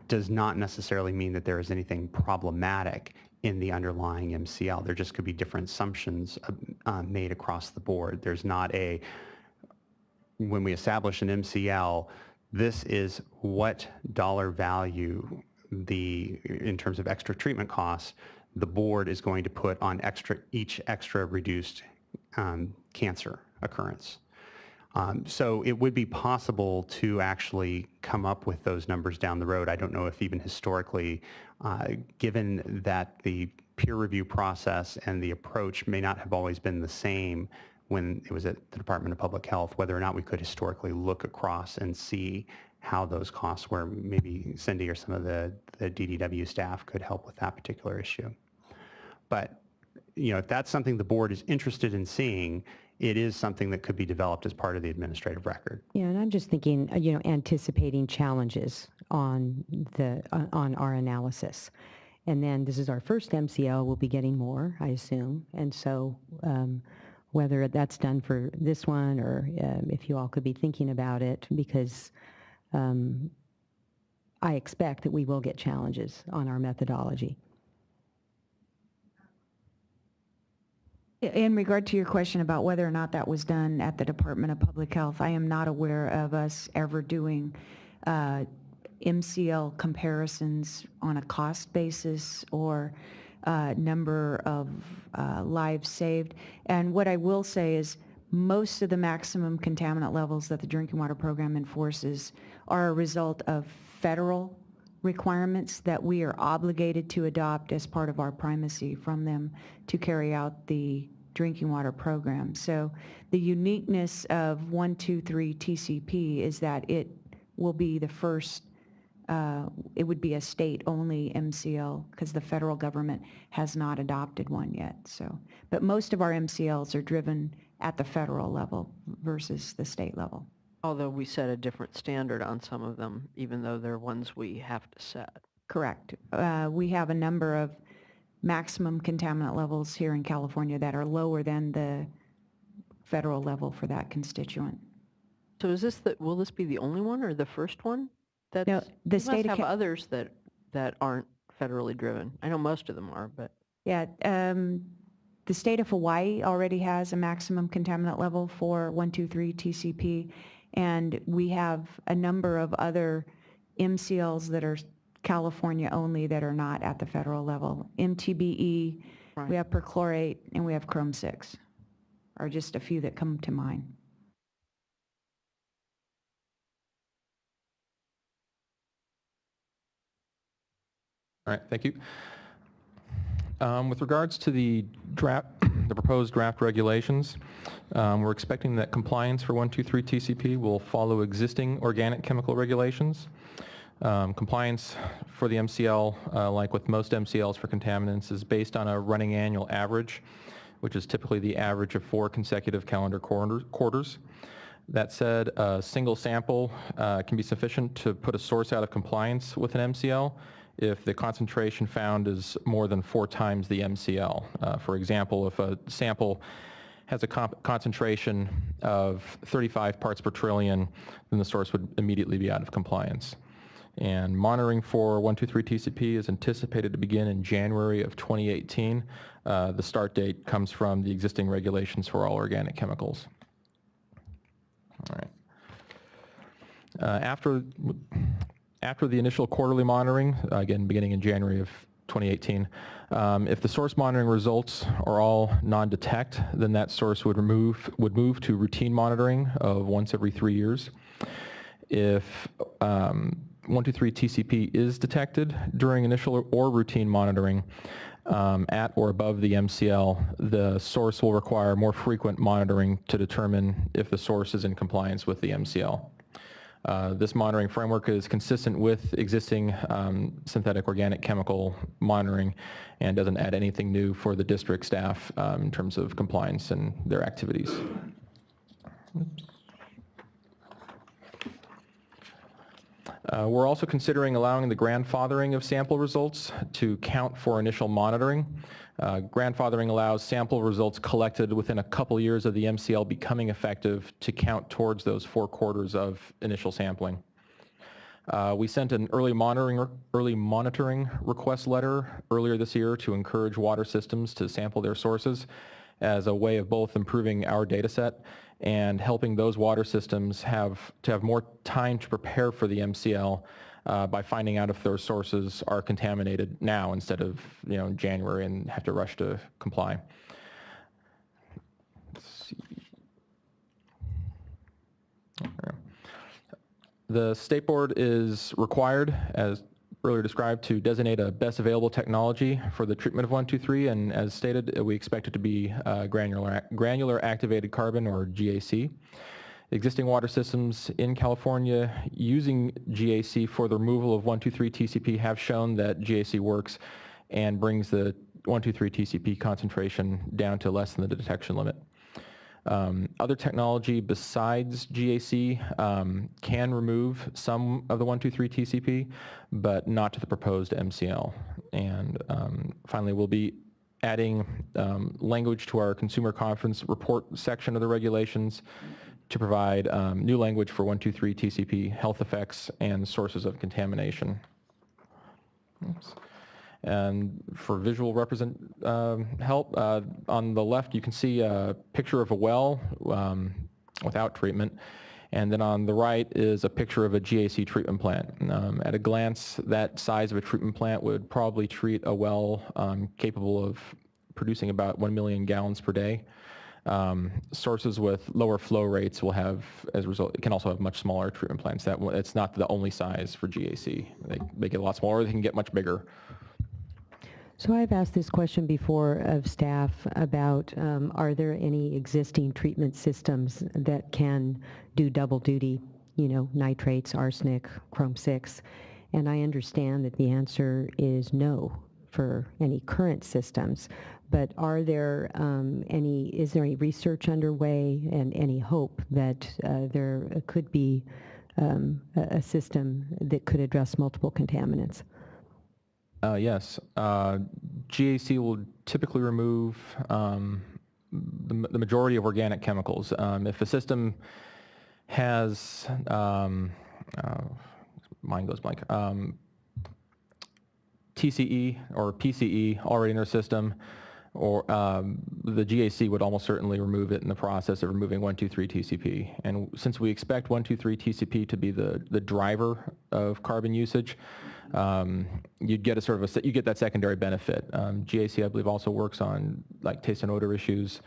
does not necessarily mean that there is anything problematic in the underlying MCL. There just could be different assumptions made across the board. There's not when we establish an MCL, this is what dollar value in terms of extra treatment costs, the board is going to put on each extra reduced cancer occurrence. So it would be possible to actually come up with those numbers down the road. I don't know if even historically, given that the peer review process and the approach may not have always been the same when it was at the Department of Public Health, whether or not we could historically look across and see how those costs were. Maybe Cindy or some of the DDW staff could help with that particular issue. But if that's something the board is interested in seeing, it is something that could be developed as part of the administrative record. Yeah, and I'm just thinking, anticipating challenges on our analysis. And then this is our first MCL, we'll be getting more, I assume. And so whether that's done for this one or if you all could be thinking about it, because I expect that we will get challenges on our methodology. In regard to your question about whether or not that was done at the Department of Public Health, I am not aware of us ever doing MCL comparisons on a cost basis or number of lives saved. And what I will say is most of the maximum contaminant levels that the drinking water program enforces are a result of federal requirements that we are obligated to adopt as part of our primacy from them to carry out the drinking water program. So the uniqueness of 123 TCP is that it will be the first it would be a state-only MCL because the federal government has not adopted one yet. So, but most of our MCLs are driven at the federal level versus the state level. Although we set a different standard on some of them, even though they're ones we have to set. Correct. We have a number of maximum contaminant levels here in California that are lower than the federal level for that constituent. So is this will this be the only one or the first one? That's, No, the you state must of have others that aren't federally driven. I know most of them are, but. Yeah, the state of Hawaii already has a maximum contaminant level for 123 TCP, and we have a number of other MCLs that are California only that are not at the federal level. MTBE, Right. we have perchlorate, and we have chrome 6 are just a few that come to mind. All right, thank you. With regards to the proposed draft regulations, we're expecting that compliance for 123 TCP will follow existing organic chemical regulations. Compliance for the MCL, like with most MCLs for contaminants, is based on a running annual average, which is typically the average of 4 consecutive calendar quarters. That said, a single sample can be sufficient to put a source out of compliance with an MCL if the concentration found is more than 4 times the MCL. For example, if a sample has a concentration of 35 parts per trillion, then the source would immediately be out of compliance. And monitoring for 123 TCP is anticipated to begin in January of 2018. The start date comes from the existing regulations for all organic chemicals. All right. After the initial quarterly monitoring, again beginning in January of 2018, if the source monitoring results are all non-detect, then that source would move to routine monitoring of once every 3 years. If 123 TCP is detected during initial or routine monitoring at or above the MCL, the source will require more frequent monitoring to determine if the source is in compliance with the MCL. This monitoring framework is consistent with existing synthetic organic chemical monitoring and doesn't add anything new for the district staff in terms of compliance and their activities. Oops. We're also considering allowing the grandfathering of sample results to count for initial monitoring. Grandfathering allows sample results collected within a couple years of the MCL becoming effective to count towards those 4 quarters of initial sampling. We sent an early monitoring request letter earlier this year to encourage water systems to sample their sources as a way of both improving our data set and helping those water systems have more time to prepare for the MCL by finding out if their sources are contaminated now instead of in January and have to rush to comply. Let's see. The State Board is required, as earlier described, to designate a best available technology for the treatment of 123, and as stated, we expect it to be granular activated carbon, or GAC. Existing water systems in California using GAC for the removal of 123 TCP have shown that GAC works and brings the 123 TCP concentration down to less than the detection limit. Other technology besides GAC can remove some of the 123 TCP, but not to the proposed MCL. And finally, we'll be adding language to our consumer conference report section of the regulations to provide new language for 123 TCP, health effects, and sources of contamination. Oops. And for visual help, on the left you can see a picture of a well without treatment, and then on the right is a picture of a GAC treatment plant. At a glance, that size of a treatment plant would probably treat a well capable of producing about 1 million gallons per day. Sources with lower flow rates will have, as a result, it can also have much smaller treatment plants. It's not the only size for GAC. They get a lot smaller, they can get much bigger. So I've asked this question before of staff about are there any existing treatment systems that can do double duty, nitrates, arsenic, chrome 6, And I understand that the answer is no for any current systems, but are there is there any research underway and any hope that there could be a system that could address multiple contaminants? Yes. GAC will typically remove the majority of organic chemicals. If a system has, mind goes blank, TCE or PCE already in their system, or the GAC would almost certainly remove it in the process of removing 1,2,3-TCP. And since we expect 1,2,3-TCP to be the driver of carbon usage, you'd get a sort of you get that secondary benefit. GAC, I believe, also works on like taste and odor issues.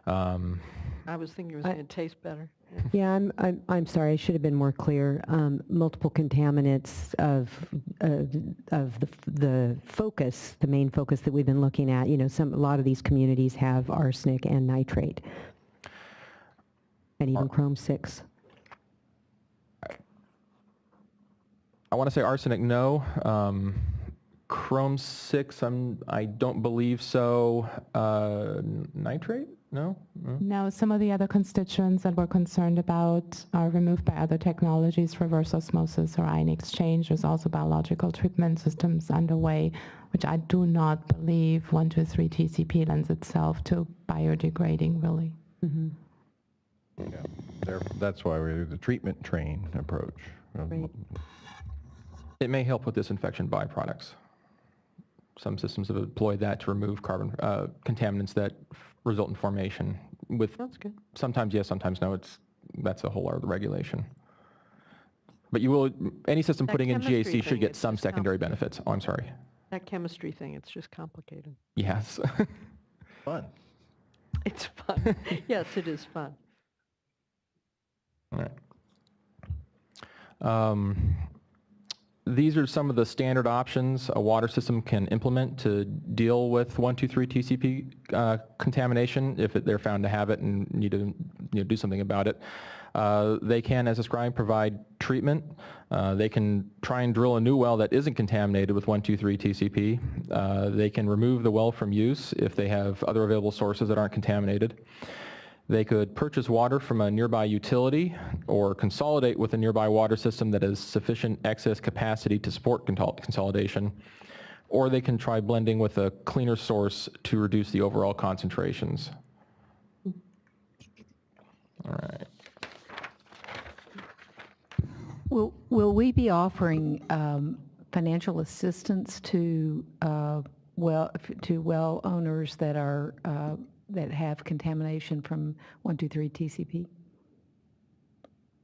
I was thinking it was going to taste better. Yeah, I'm sorry. I should have been more clear. Multiple contaminants of the focus, the main focus that we've been looking at. You know, a lot of these communities have arsenic and nitrate, and even chrome 6. I want to say arsenic, no. Chrome 6, I don't believe so. Nitrate? No? No, some of the other constituents that we're concerned about are removed by other technologies, reverse osmosis or ion exchange. There's also biological treatment systems underway, which I do not believe 1,2,3-TCP lends itself to biodegrading, really. Mm-hmm. Yeah. That's why we do the treatment train approach. Right. It may help with disinfection byproducts. Some systems have employed that to remove carbon contaminants that result in formation. With That's good. sometimes yes, sometimes no. That's a whole other regulation. But any system That putting in chemistry GAC should thing, get it's some just secondary benefits. Oh, I'm sorry. That chemistry thing, it's just complicated. Yes. Fun. It's fun. Yes, it is fun. All right. These are some of the standard options a water system can implement to deal with 1,2,3-TCP contamination if they're found to have it and need to do something about it. They can, as described, provide treatment. They can try and drill a new well that isn't contaminated with 1,2,3-TCP. They can remove the well from use if they have other available sources that aren't contaminated. They could purchase water from a nearby utility or consolidate with a nearby water system that has sufficient excess capacity to support consolidation. Or they can try blending with a cleaner source to reduce the overall concentrations. All right. Will we be offering financial assistance to well owners that are that have contamination from 1,2,3-TCP?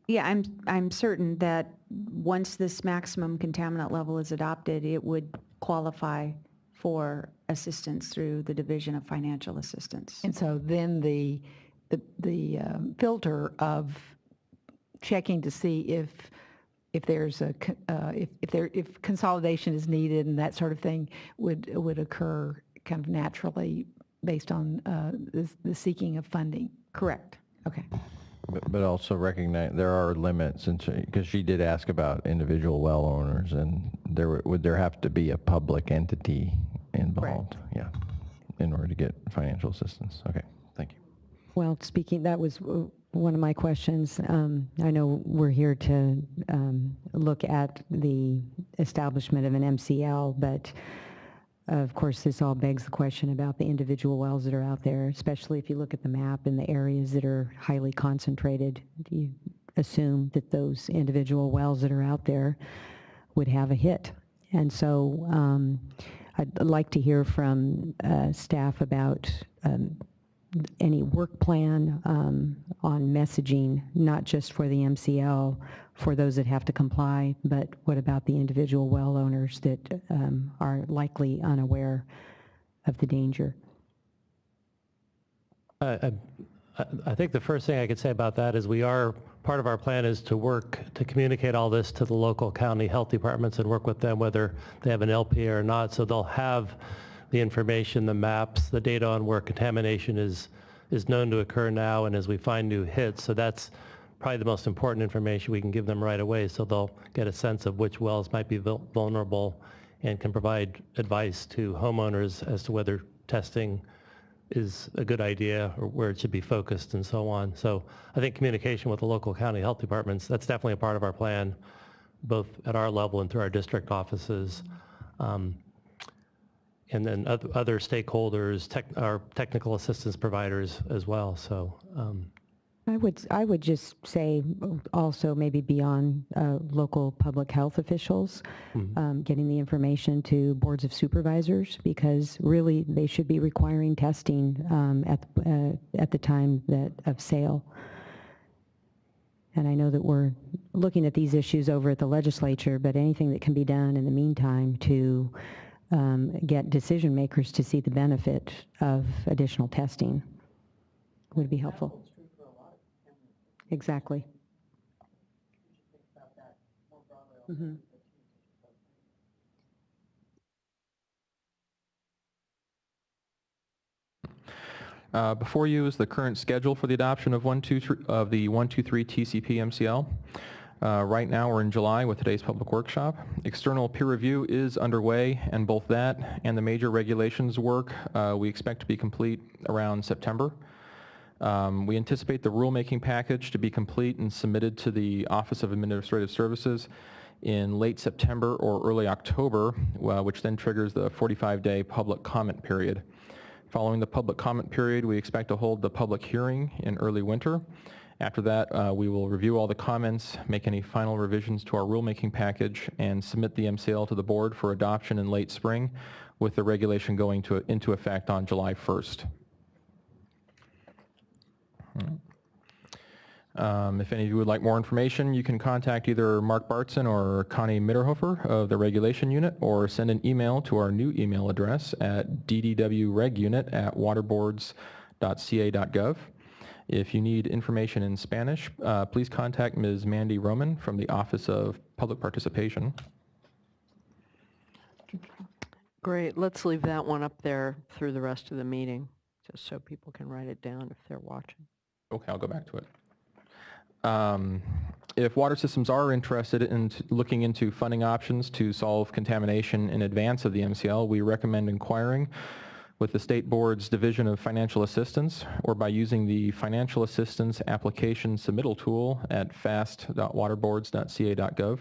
Yeah, I'm certain that once this maximum contaminant level is adopted, it would qualify for assistance through the Division of Financial Assistance. And so then the filter of checking to see if there's if consolidation is needed and that sort of thing would occur kind of naturally based on the seeking of funding. Correct. Okay. But also recognize there are limits, because she did ask about individual well owners, and would there have to be a public entity involved? Correct. Yeah, in order to get financial assistance. Okay, thank you. Well, that was one of my questions. I know we're here to look at the establishment of an MCL, but of course this all begs the question about the individual wells that are out there, especially if you look at the map and the areas that are highly concentrated. Do you assume that those individual wells that are out there would have a hit? And so I'd like to hear from staff about any work plan on messaging, not just for the MCL, for those that have to comply, but what about the individual well owners that are likely unaware of the danger? I think the first thing I could say about that is part of our plan is to work to communicate all this to the local county health departments and work with them whether they have an LPA or not, so they'll have the information, the maps, the data on where contamination is known to occur now and as we find new hits. So that's probably the most important information we can give them right away, so they'll get a sense of which wells might be vulnerable and can provide advice to homeowners as to whether testing is a good idea or where it should be focused and so on. So I think communication with the local county health departments, that's definitely a part of our plan, both at our level and through our district offices. And then other stakeholders, our technical assistance providers as well. So I would just say also maybe beyond local public health officials, getting the information to boards of supervisors, because really they should be requiring testing at the time of sale. And I know that we're looking at these issues over at the legislature, but anything that can be done in the meantime to get decision makers to see the benefit of additional testing would be helpful. Exactly. Before you is the current schedule for the adoption of the 123 TCP MCL. Right now we're in July with today's public workshop. External peer review is underway, and both that and the major regulations work we expect to be complete around September. We anticipate the rulemaking package to be complete and submitted to the Office of Administrative Services in late September or early October, which then triggers the 45-day public comment period. Following the public comment period, we expect to hold the public hearing in early winter. After that, we will review all the comments, make any final revisions to our rulemaking package, and submit the MCL to the board for adoption in late spring, with the regulation going into effect on July 1st. If any of you would like more information, you can contact either Mark Bartson or Connie Mitterhofer of the Regulation Unit, or send an email to our new email address at ddwregunit@waterboards.ca.gov. If you need information in Spanish, please contact Ms. Mandy Roman from the Office of Public Participation. Great. Let's leave that one up there through the rest of the meeting, just so people can write it down if they're watching. Okay, I'll go back to it. If water systems are interested in looking into funding options to solve contamination in advance of the MCL, we recommend inquiring with the State Board's Division of Financial Assistance, or by using the Financial Assistance Application Submittal Tool at fast.waterboards.ca.gov.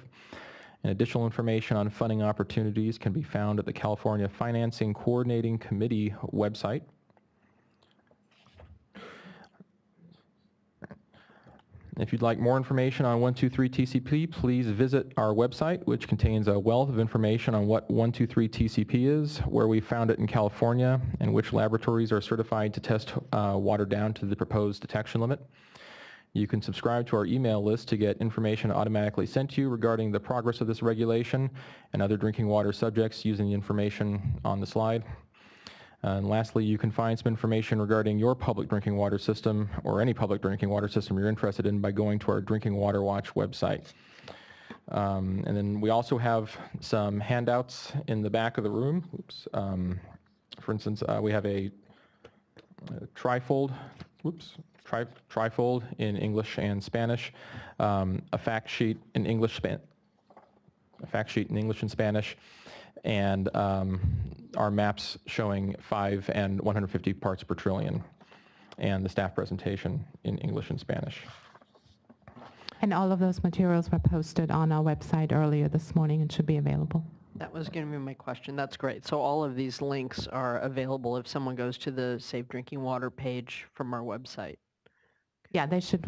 And additional information on funding opportunities can be found at the California Financing Coordinating Committee website. If you'd like more information on 123 TCP, please visit our website, which contains a wealth of information on what 123 TCP is, where we found it in California, and which laboratories are certified to test water down to the proposed detection limit. You can subscribe to our email list to get information automatically sent to you regarding the progress of this regulation and other drinking water subjects using the information on the slide. And lastly, you can find some information regarding your public drinking water system, or any public drinking water system you're interested in, by going to our Drinking Water Watch website. And then we also have some handouts in the back of the room. Oops. For instance, we have a trifold in English and Spanish, a fact sheet in English and Spanish, and our maps showing 5 and 150 parts per trillion, and the staff presentation in English and Spanish. And all of those materials were posted on our website earlier this morning and should be available. That was going to be my question. That's great. So all of these links are available if someone goes to the Safe Drinking Water page from our website. Yeah, they should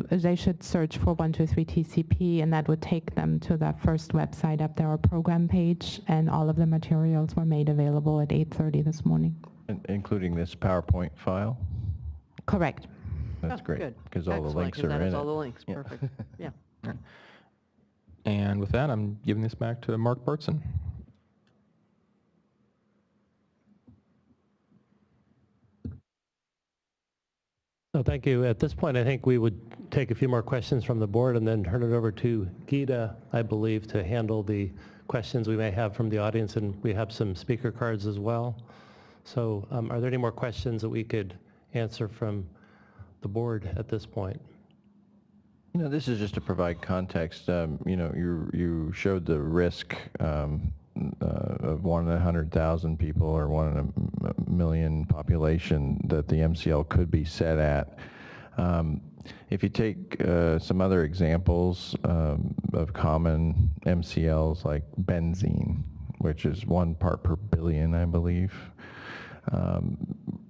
search for 123 TCP, and that would take them to that first website up there, our program page, and all of the materials were made available at 8:30 this morning. Including this PowerPoint file? Correct. That's great, Good. because all the links are that in has it. all the links. Yeah. Perfect. Yeah. And with that, I'm giving this back to Mark Bartson. So thank you. At this point, I think we would take a few more questions from the board and then turn it over to Gita, I believe, to handle the questions we may have from the audience, and we have some speaker cards as well. So are there any more questions that we could answer from the board at this point? You know, this is just to provide context. You know, you showed the risk of 1 in 100,000 people or 1 in a million population that the MCL could be set at. If you take some other examples of common MCLs like benzene, which is 1 part per billion, I believe,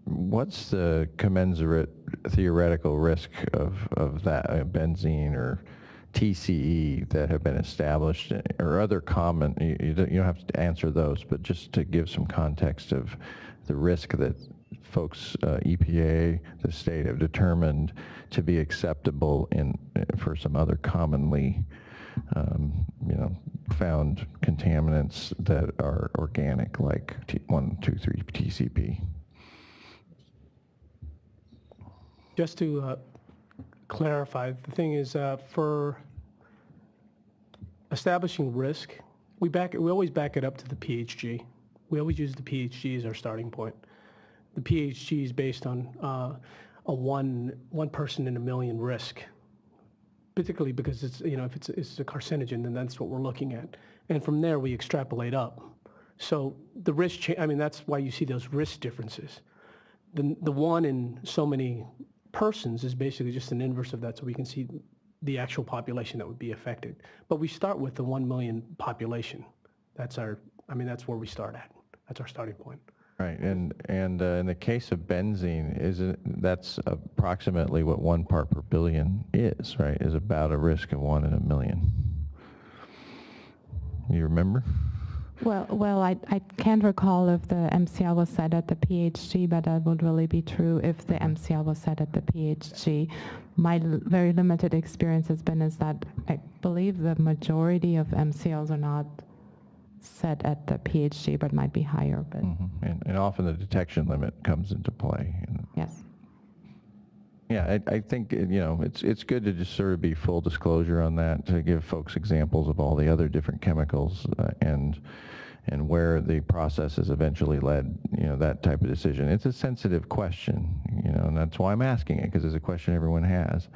what's the commensurate theoretical risk of that benzene or TCE that have been established, or other common, you don't have to answer those, but just to give some context of the risk that folks, EPA, the state, have determined to be acceptable for some other commonly you know, found contaminants that are organic, like 1, 2, 3 TCP. Just to clarify, the thing is, for establishing risk, we always back it up to the PHG. We always use the PHG as our starting point. The PHG is based on a one person in a million risk, particularly because it's, you know, if it's a carcinogen, then that's what we're looking at. And from there, we extrapolate up. So the risk, I mean, that's why you see those risk differences. The 1 in so many persons is basically just an inverse of that, so we can see the actual population that would be affected. But we start with the 1 million population. That's where we start at. That's our starting point. Right, and in the case of benzene, that's approximately what 1 part per billion is, right? Is about a risk of 1 in a million. You remember? Well, I can't recall if the MCL was set at the PHG, but that would really be true if the MCL was set at the PHG. My very limited experience has been is that I believe the majority of MCLs are not set at the PHG, but might be higher. But and often the detection limit comes into play. Yes. Yeah, I think, you know, it's good to just sort of be full disclosure on that, to give folks examples of all the other different chemicals and where the process has eventually led, you know, that type of decision. It's a sensitive question, you know, and that's why I'm asking it, because it's a question everyone has.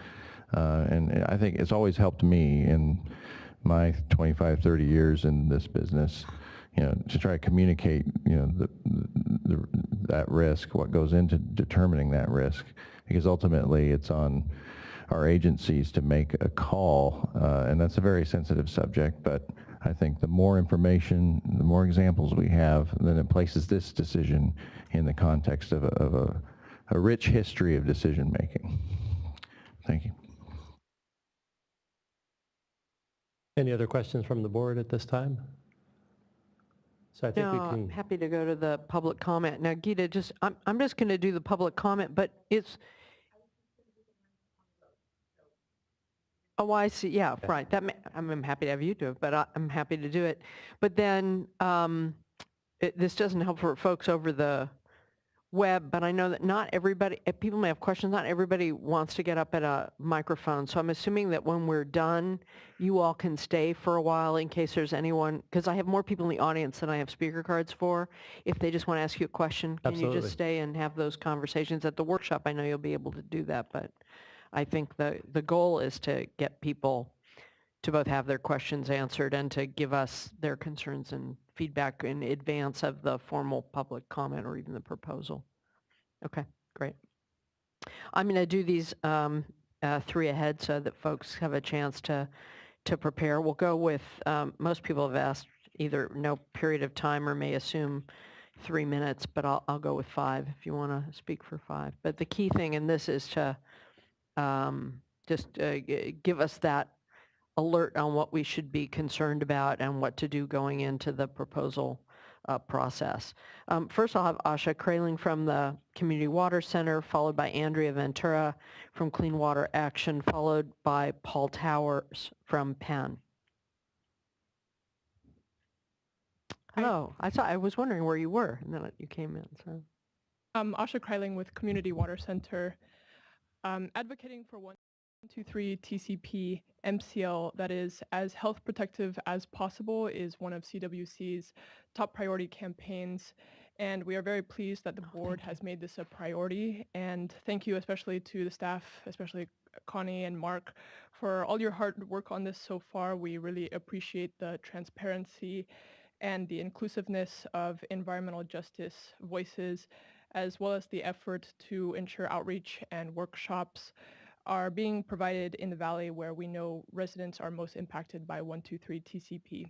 And I think it's always helped me in my 25, 30 years in this business, you know, to try to communicate, you know, that risk, what goes into determining that risk, because ultimately it's on our agencies to make a call, and that's a very sensitive subject, but I think the more information, the more examples we have, then it places this decision in the context of a rich history of decision making. Thank you. Any other questions from the board at this time? So I think we can... I'm happy to go to the public comment. Now, Gita, I'm just going to do the public comment, but it's... Oh, I see. Yeah, right. I'm happy to have you do it, but I'm happy to do it. But then this doesn't help for folks over the web, but I know that not everybody, people may have questions, not everybody wants to get up at a microphone. So I'm assuming that when we're done, you all can stay for a while in case there's anyone, because I have more people in the audience than I have speaker cards for. If they just want to ask you a question, can you just stay and have those conversations? At the workshop, I know you'll be able to do that, but I think the goal is to get people to both have their questions answered and to give us their concerns and feedback in advance of the formal public comment or even the proposal. Okay, great. I'm going to do these 3 ahead so that folks have a chance to prepare. We'll go with, most people have asked either no period of time or may assume 3 minutes, but I'll go with 5 if you want to speak for 5. But the key thing in this is to just give us that alert on what we should be concerned about and what to do going into the proposal process. First, I'll have Asha Kraling from the Community Water Center, followed by Andrea Ventura from Clean Water Action, followed by Paul Towers from Penn. Hello. I was wondering where you were, and then you came in. So, Asha Kraling with Community Water Center, advocating for 123 TCP MCL that is as health protective as possible is one of CWC's top priority campaigns, And we are very pleased that the board has made this a priority. And thank you especially to the staff, especially Connie and Mark, for all your hard work on this so far. We really appreciate the transparency and the inclusiveness of environmental justice voices, as well as the effort to ensure outreach and workshops are being provided in the valley where we know residents are most impacted by 123 TCP.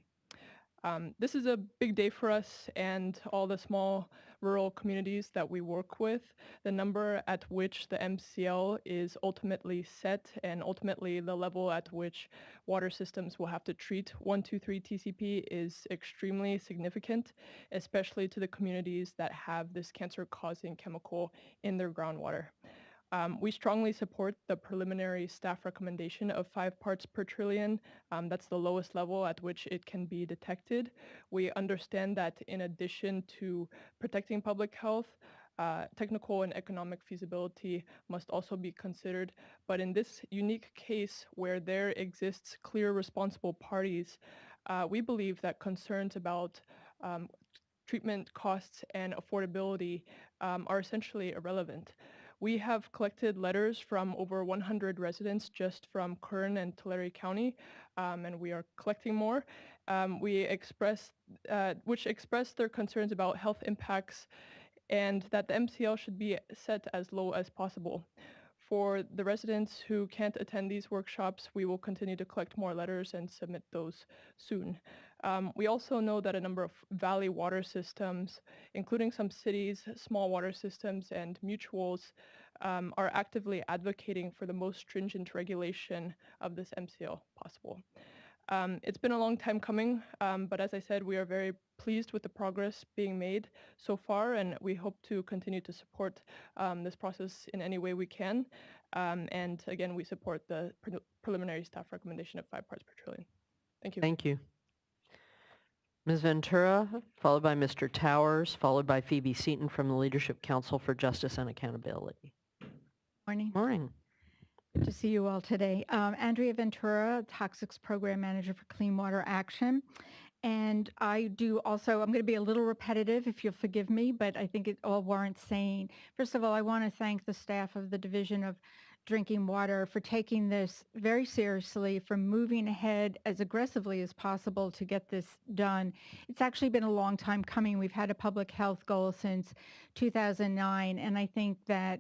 This is a big day for us and all the small rural communities that we work with. The number at which the MCL is ultimately set and ultimately the level at which water systems will have to treat 123 TCP is extremely significant, especially to the communities that have this cancer-causing chemical in their groundwater. We strongly support the preliminary staff recommendation of 5 parts per trillion. That's the lowest level at which it can be detected. We understand that in addition to protecting public health, technical and economic feasibility must also be considered. But in this unique case where there exists clear responsible parties, we believe that concerns about treatment costs and affordability are essentially irrelevant. We have collected letters from over 100 residents just from Kern and Tulare County, and we are collecting more, which express their concerns about health impacts and that the MCL should be set as low as possible. For the residents who can't attend these workshops, we will continue to collect more letters and submit those soon. We also know that a number of valley water systems, including some cities, small water systems, and mutuals, are actively advocating for the most stringent regulation of this MCL possible. It's been a long time coming, but as I said, we are very pleased with the progress being made so far, and we hope to continue to support this process in any way we can. And again, we support the preliminary staff recommendation of 5 parts per trillion. Thank you. Thank you. Ms. Ventura, followed by Mr. Towers, followed by Phoebe Seaton from the Leadership Council for Justice and Accountability. Morning. Morning. Good to see you all today. Andrea Ventura, Toxics Program Manager for Clean Water Action. And I'm going to be a little repetitive if you'll forgive me, but I think it all warrants saying. First of all, I want to thank the staff of the Division of Drinking Water for taking this very seriously, for moving ahead as aggressively as possible to get this done. It's actually been a long time coming. We've had a public health goal since 2009, and I think that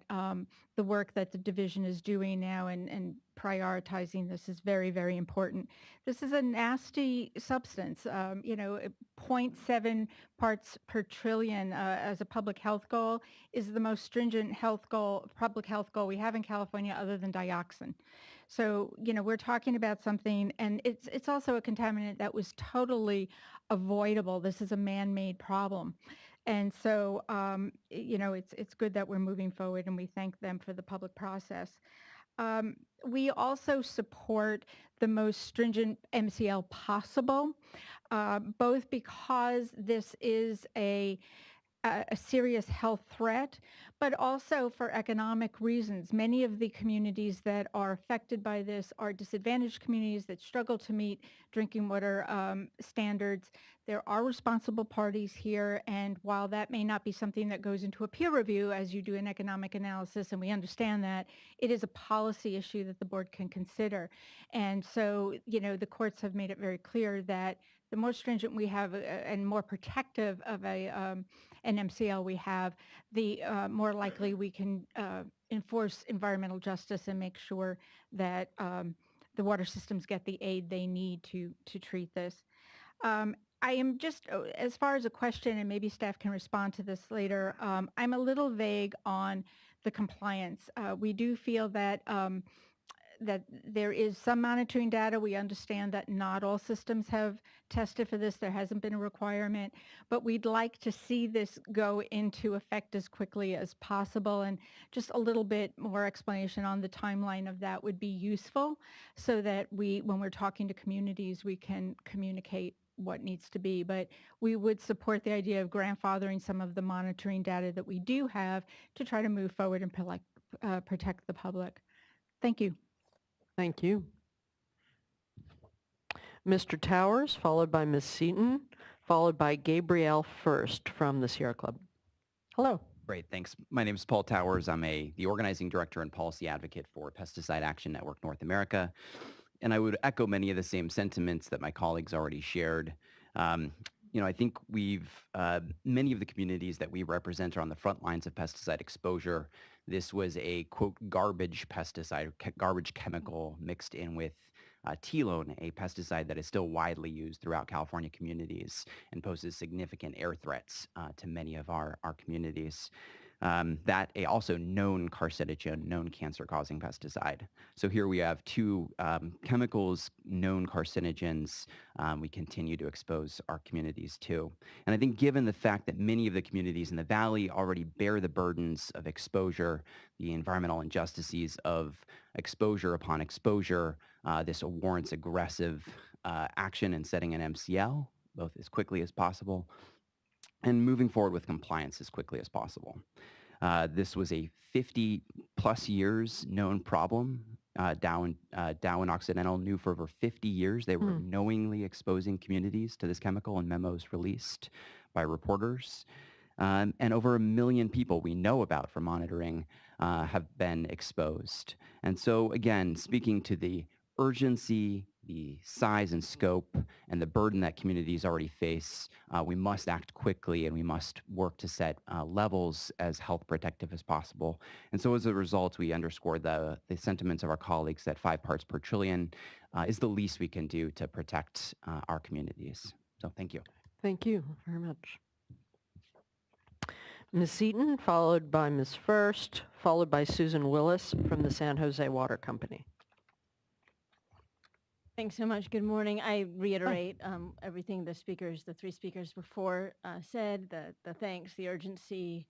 the work that the division is doing now and prioritizing this is very, very important. This is a nasty substance. 0.7 parts per trillion as a public health goal is the most stringent public health goal we have in California other than dioxin. So, we're talking about something, and it's also a contaminant that was totally avoidable. This is a man-made problem. And so, it's good that we're moving forward, and we thank them for the public process. We also support the most stringent MCL possible, both because this is a serious health threat, but also for economic reasons. Many of the communities that are affected by this are disadvantaged communities that struggle to meet drinking water standards. There are responsible parties here, and while that may not be something that goes into a peer review as you do an economic analysis, and we understand that, it is a policy issue that the board can consider. And so, the courts have made it very clear that the more stringent we have and more protective of an MCL we have, the more likely we can enforce environmental justice and make sure that the water systems get the aid they need to treat this. I am just, as far as a question, and maybe staff can respond to this later, I'm a little vague on the compliance. We do feel that that there is some monitoring data. We understand that not all systems have tested for this. There hasn't been a requirement, but we'd like to see this go into effect as quickly as possible, and just a little bit more explanation on the timeline of that would be useful, so that when we're talking to communities, we can communicate what needs to be. But we would support the idea of grandfathering some of the monitoring data that we do have to try to move forward and protect the public. Thank you. Thank you. Mr. Towers, followed by Ms. Seaton, followed by Gabrielle First from the Sierra Club. Hello. Great, thanks. My name is Paul Towers. I'm the organizing director and policy advocate for Pesticide Action Network North America. And I would echo many of the same sentiments that my colleagues already shared. I think many of the communities that we represent are on the front lines of pesticide exposure. This was a, quote, garbage pesticide, garbage chemical mixed in with telone, a pesticide that is still widely used throughout California communities and poses significant air threats to many of our communities. That a also known carcinogen, known cancer-causing pesticide. So here we have two chemicals, known carcinogens, we continue to expose our communities to. And I think given the fact that many of the communities in the valley already bear the burdens of exposure, the environmental injustices of exposure upon exposure, this warrants aggressive action in setting an MCL, both as quickly as possible, and moving forward with compliance as quickly as possible. This was a 50-plus years known problem. Dow and Occidental knew for over 50 years they were knowingly exposing communities to this chemical in memos released by reporters. And over 1 million people we know about from monitoring have been exposed. And so again, speaking to the urgency, the size and scope, and the burden that communities already face, we must act quickly and we must work to set levels as health protective as possible. And so as a result, we underscore the sentiments of our colleagues that 5 parts per trillion is the least we can do to protect our communities. So thank you. Thank you very much. Ms. Seaton, followed by Ms. First, followed by Susan Willis from the San Jose Water Company. Thanks so much. Good morning. I reiterate everything the 3 speakers before said, the thanks, the urgency,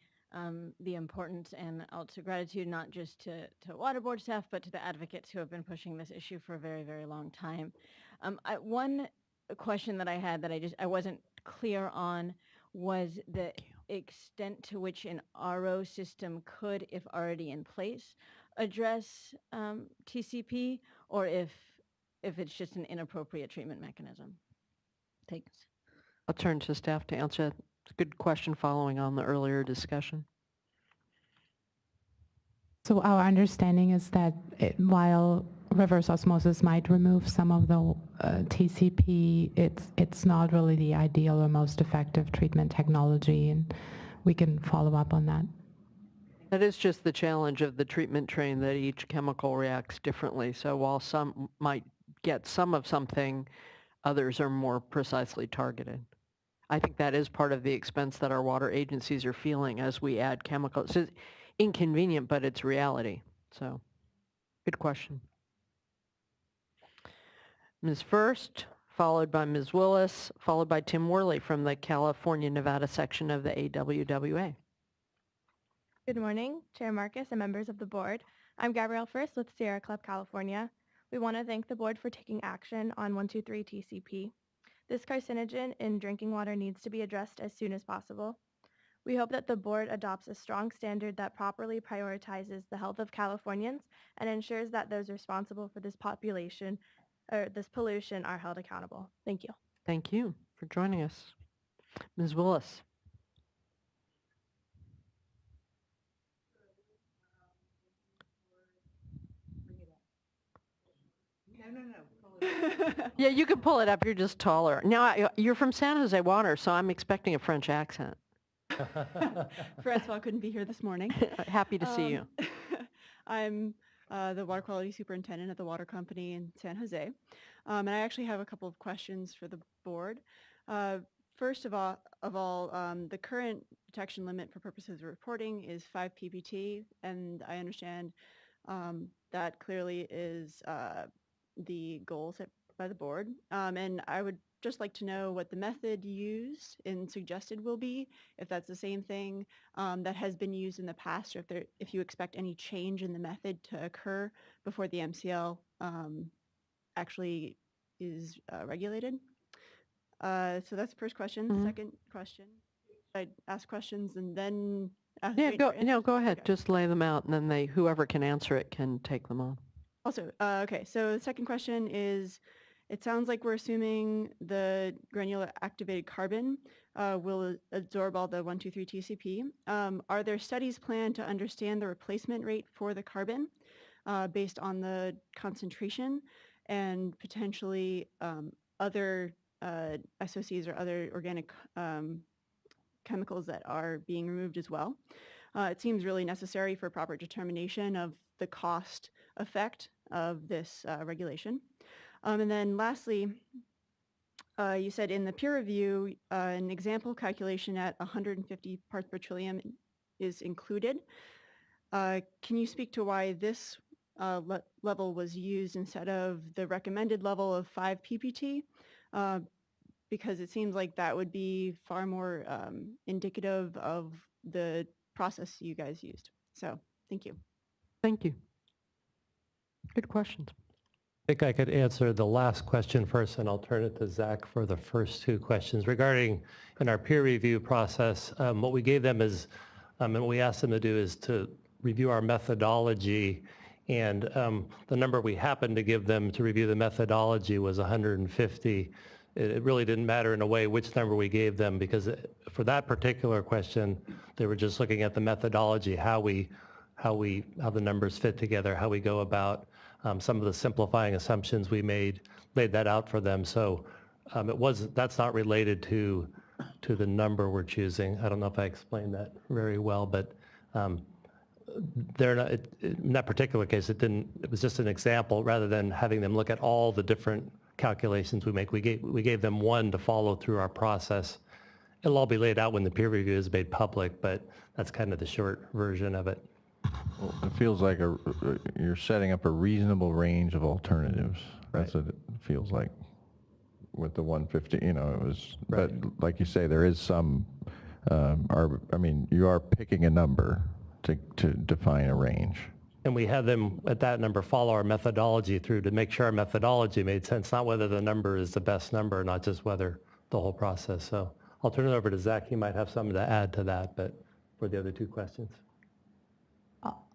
the importance, and also gratitude not just to Water Board staff, but to the advocates who have been pushing this issue for a very, very long time. One question that I had that I wasn't clear on was the extent to which an RO system could, if already in place, address TCP, or if it's just an inappropriate treatment mechanism. Thanks. I'll turn to staff to answer. It's a good question following on the earlier discussion. So our understanding is that while reverse osmosis might remove some of the TCP, it's not really the ideal or most effective treatment technology, and we can follow up on that. That is just the challenge of the treatment train, that each chemical reacts differently. So while some might get some of something, others are more precisely targeted. I think that is part of the expense that our water agencies are feeling as we add chemicals. It's inconvenient, but it's reality. So, good question. Ms. First, followed by Ms. Willis, followed by Tim Worley from the California-Nevada section of the AWWA. Good morning, Chair Marcus and members of the board. I'm Gabrielle First with Sierra Club, California. We want to thank the board for taking action on 123 TCP. This carcinogen in drinking water needs to be addressed as soon as possible. We hope that the board adopts a strong standard that properly prioritizes the health of Californians and ensures that those responsible for this pollution are held accountable. Thank you. Thank you for joining us. Ms. Willis. Yeah, you can pull it up. You're just taller. Now, you're from San Jose Water, so I'm expecting a French accent. Francois couldn't be here this morning. Happy to see you. I'm the water quality superintendent at the water company in San Jose. And I actually have a couple of questions for the board. First of all, the current detection limit for purposes of reporting is 5 ppt, and I understand that clearly is the goal set by the board. And I would just like to know what the method used and suggested will be, if that's the same thing that has been used in the past, or if you expect any change in the method to occur before the MCL actually is regulated. So that's the first question. Mm-hmm. Second question, I ask questions and then ask. Yeah, go ahead. Okay. Just lay them out, and then whoever can answer it can take them on. Also, okay, so the second question is, it sounds like we're assuming the granular activated carbon will absorb all the 123 TCP. Are there studies planned to understand the replacement rate for the carbon based on the concentration and potentially other SOCs or other organic chemicals that are being removed as well? It seems really necessary for proper determination of the cost effect of this regulation. And then lastly, you said in the peer review, an example calculation at 150 parts per trillion is included. Can you speak to why this level was used instead of the recommended level of 5 ppt? Because it seems like that would be far more indicative of the process you guys used. So thank you. Thank you. Good questions. I think I could answer the last question first, and I'll turn it to Zach for the first two questions. Regarding in our peer review process, what we gave them is, and what we asked them to do is to review our methodology, and the number we happened to give them to review the methodology was 150. It really didn't matter in a way which number we gave them, because for that particular question, they were just looking at the methodology, how the numbers fit together, how we go about some of the simplifying assumptions we laid that out for them. So that's not related to the number we're choosing. I don't know if I explained that very well, but they're not, in that particular case, it was just an example rather than having them look at all the different calculations we make. We gave them one to follow through our process. It'll all be laid out when the peer review is made public, but that's kind of the short version of it. Well, it feels like you're setting up a reasonable range of alternatives. That's what it feels like with the 150. It was, right. But like you say, there is some. You are picking a number to define a range. And we had them at that number follow our methodology through to make sure our methodology made sense, not whether the number is the best number, not just whether the whole process. So I'll turn it over to Zach. He might have something to add to that, but for the other two questions.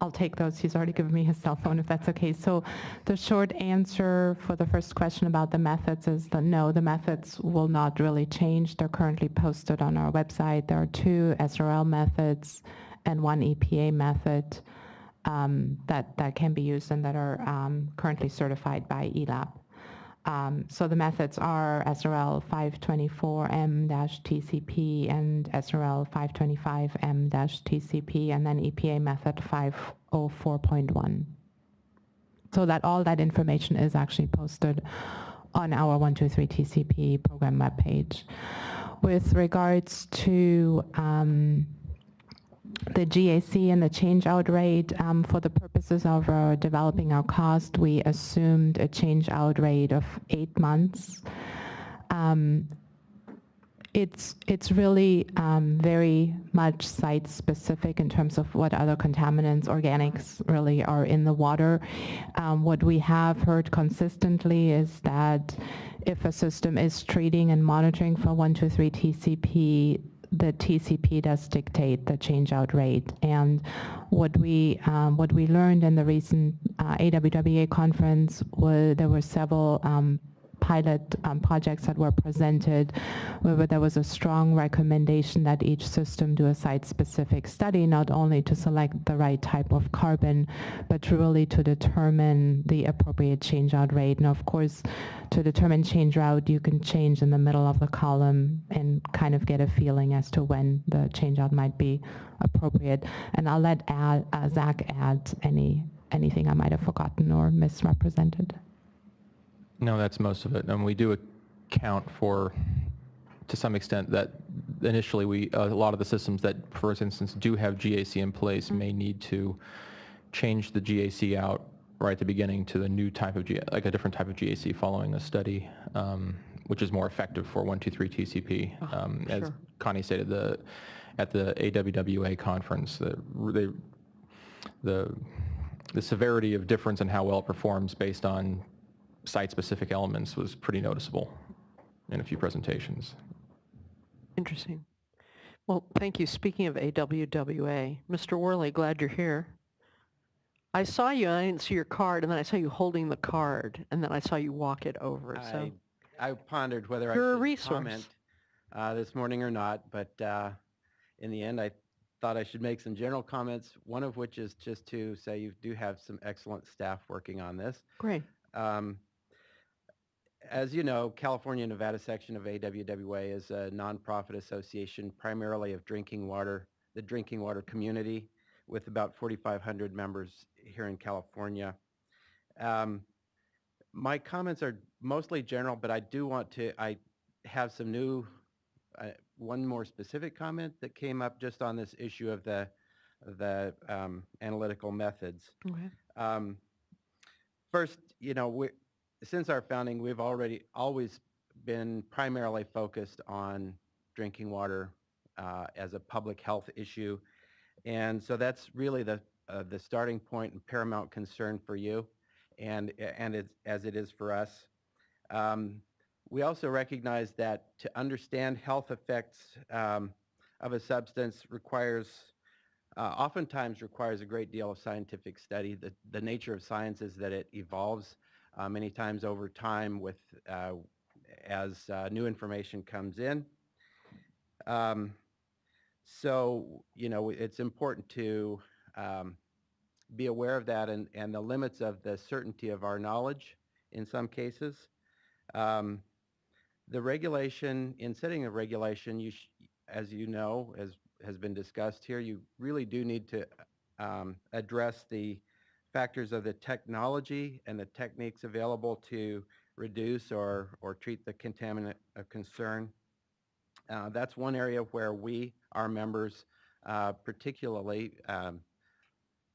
I'll take those. He's already given me his cell phone, if that's okay. So the short answer for the first question about the methods is that no, the methods will not really change. They're currently posted on our website. There are 2 SRL methods and 1 EPA method that can be used and that are currently certified by ELAB. So the methods are SRL 524M-TCP and SRL 525M-TCP, and then EPA method 504.1. So that all that information is actually posted on our 123 TCP program webpage. With regards to the GAC and the change-out rate, for the purposes of developing our cost, we assumed a change-out rate of 8 months. It's really very much site-specific in terms of what other contaminants, organics really are in the water. What we have heard consistently is that if a system is treating and monitoring for 123 TCP, the TCP does dictate the change-out rate. And what we learned in the recent AWWA conference was there were several pilot projects that were presented where there was a strong recommendation that each system do a site-specific study, not only to select the right type of carbon, but really to determine the appropriate change-out rate. And of course, to determine change-out, you can change in the middle of the column and kind of get a feeling as to when the change-out might be appropriate. And I'll let Zach add anything I might have forgotten or misrepresented. No, that's most of it. And we do account for, to some extent, that initially a lot of the systems that, for instance, do have GAC in place may need to change the GAC out right at the beginning to the new type of like a different type of GAC following a study, which is more effective for 123 TCP. As Connie stated, at the AWWA conference, the severity of difference in how well it performs based on site-specific elements was pretty noticeable in a few presentations. Interesting. Well, thank you. Speaking of AWWA, Mr. Worley, glad you're here. I saw you, and I didn't see your card, and then I saw you holding the card, and then I saw you walk it over. So I pondered whether I you're a should resource. comment this morning or not, but in the end, I thought I should make some general comments, one of which is just to say you do have some excellent staff working on this. Great. As you know, California Nevada section of AWWA is a nonprofit association primarily of the drinking water community, with about 4,500 members here in California. My comments are mostly general, but I have some new, one more specific comment that came up just on this issue of the analytical methods. Okay. First, since our founding, we've always been primarily focused on drinking water as a public health issue. And so that's really the starting point and paramount concern for you, and as it is for us. We also recognize that to understand health effects of a substance oftentimes requires a great deal of scientific study. The nature of science is that it evolves many times over time as new information comes in. So, it's important to be aware of that and the limits of the certainty of our knowledge in some cases. The regulation, in setting a regulation, as you know, as has been discussed here, you really do need to address the factors of the technology and the techniques available to reduce or treat the contaminant of concern. That's one area where our members particularly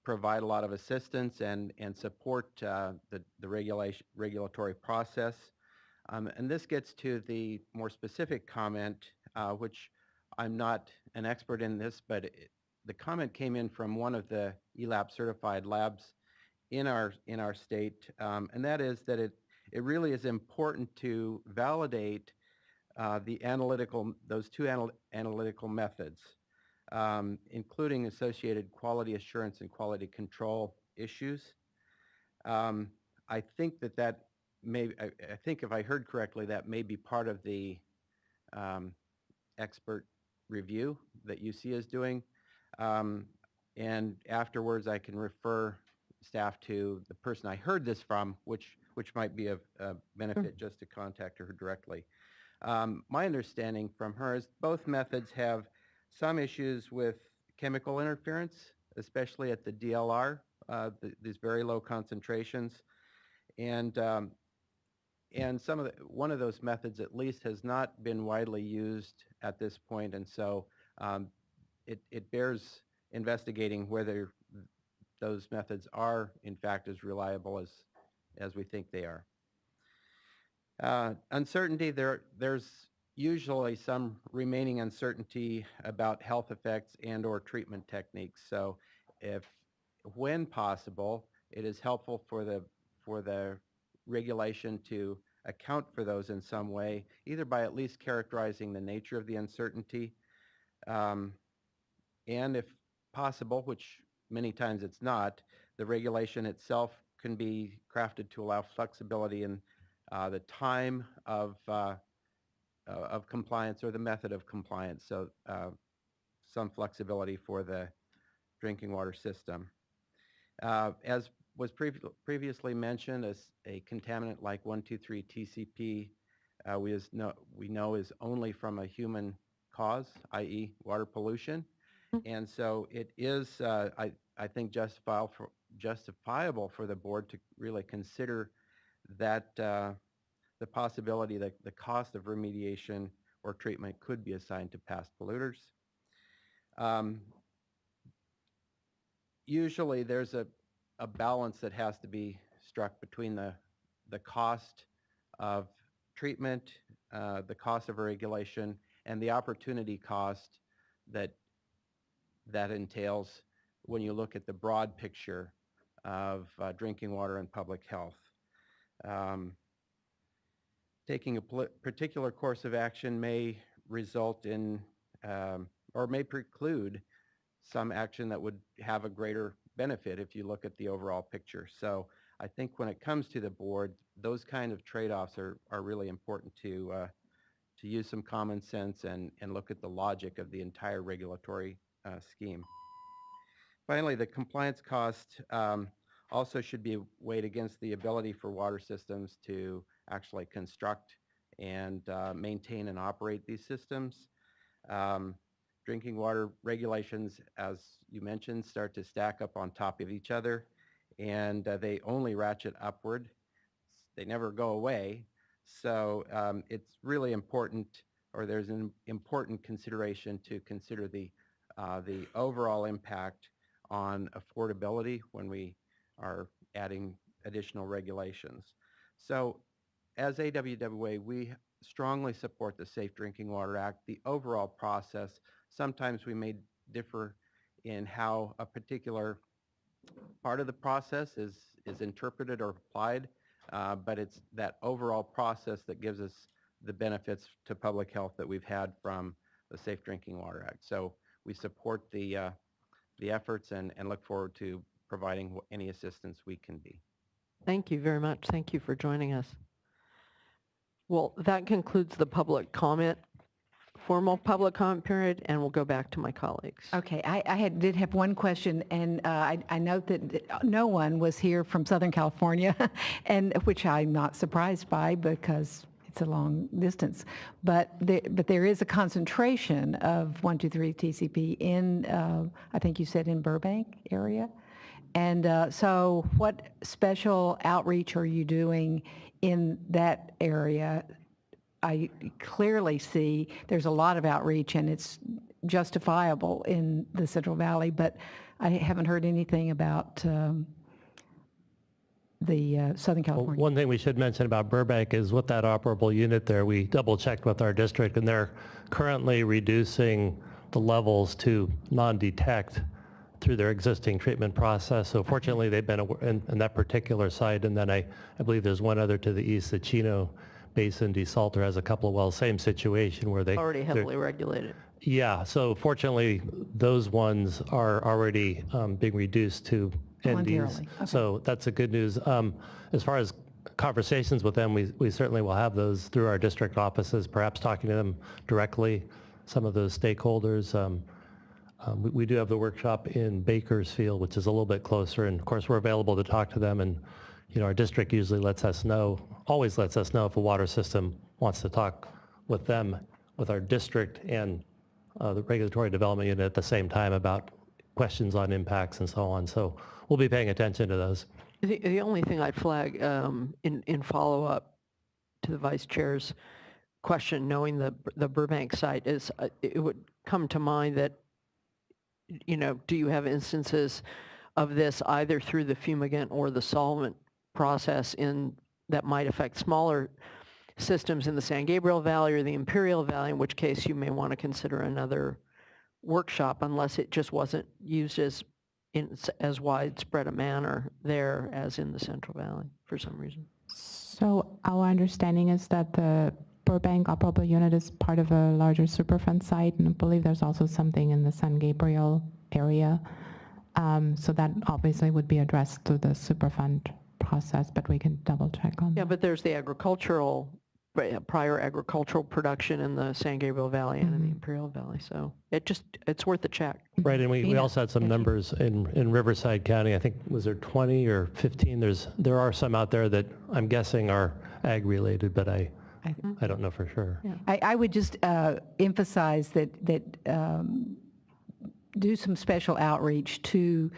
provide a lot of assistance and support the regulatory process. And this gets to the more specific comment, which I'm not an expert in this, but the comment came in from one of the ELAP certified labs in our state, and that is that it really is important to validate those two analytical methods, including associated quality assurance and quality control issues. I think I think if I heard correctly, that may be part of the expert review that UC is doing. And afterwards, I can refer staff to the person I heard this from, which might be of benefit just to contact her directly. My understanding from her is both methods have some issues with chemical interference, especially at the DLR, these very low concentrations. And one of those methods at least has not been widely used at this point, and so it bears investigating whether those methods are in fact as reliable as we think they are. Uncertainty, there's usually some remaining uncertainty about health effects and or treatment techniques. So when possible, it is helpful for the regulation to account for those in some way, either by at least characterizing the nature of the uncertainty, and if possible, which many times it's not, the regulation itself can be crafted to allow flexibility in the time of compliance or the method of compliance, so some flexibility for the drinking water system. As was previously mentioned, as a contaminant like 1,2,3 TCP, we know is only from a human cause, i.e. water pollution. And so it is, I think, justifiable for the board to really consider that the possibility that the cost of remediation or treatment could be assigned to past polluters. Usually there's a balance that has to be struck between the cost of treatment, the cost of regulation, and the opportunity cost that entails when you look at the broad picture of drinking water and public health. Taking a particular course of action may result in or may preclude some action that would have a greater benefit if you look at the overall picture. So I think when it comes to the board, those kind of trade-offs are really important to to use some common sense and look at the logic of the entire regulatory scheme. Finally, the compliance cost also should be weighed against the ability for water systems to actually construct and maintain and operate these systems. Drinking water regulations, as you mentioned, start to stack up on top of each other, and they only ratchet upward. They never go away. So it's really important, or there's an important consideration to consider the overall impact on affordability when we are adding additional regulations. So as AWWA, we strongly support the Safe Drinking Water Act. The overall process, sometimes we may differ in how a particular part of the process is interpreted or applied, but it's that overall process that gives us the benefits to public health that we've had from the Safe Drinking Water Act. So we support the efforts and look forward to providing any assistance we can be. Thank you very much. Thank you for joining us. Well, that concludes the formal public comment period, and we'll go back to my colleagues. Okay, I did have one question, and I note that no one was here from Southern California, and which I'm not surprised by because it's a long distance. But there is a concentration of 123 TCP in, I think you said in Burbank area. And so what special outreach are you doing in that area? I clearly see there's a lot of outreach and it's justifiable in the Central Valley, but I haven't heard anything about the Southern California. One thing we should mention about Burbank is with that operable unit there, we double checked with our district and they're currently reducing the levels to non-detect through their existing treatment process. So fortunately they've been in that particular site, and then I believe there's one other to the east, the Chino Basin desalter has a couple of wells, same situation where they already heavily regulated. Yeah, so fortunately those ones are already being reduced to NDs. Okay. So that's a good news. As far as conversations with them, we certainly will have those through our district offices, perhaps talking to them directly, some of those stakeholders. We do have the workshop in Bakersfield, which is a little bit closer, and of course we're available to talk to them, and our district usually always lets us know if a water system wants to talk with them, with our district and the regulatory development unit at the same time about questions on impacts and so on. So we'll be paying attention to those. The only thing I'd flag in follow-up to the Vice Chair's question, knowing the Burbank site, is it would come to mind that, do you have instances of this either through the fumigant or the solvent process that might affect smaller systems in the San Gabriel Valley or the Imperial Valley, in which case you may want to consider another workshop unless it just wasn't used as widespread a manner there as in the Central Valley for some reason. So our understanding is that the Burbank operable unit is part of a larger Superfund site, and I believe there's also something in the San Gabriel area. So that obviously would be addressed through the Superfund process, but we can double check on that. Yeah, but there's the prior agricultural production in the San Gabriel Valley and in the Imperial Valley, so it's worth a check. Right, and we also had some numbers in Riverside County. I think, was there 20 or 15? There are some out there that I'm guessing are ag-related, but I don't know for sure. Yeah. I would just emphasize that do some special outreach to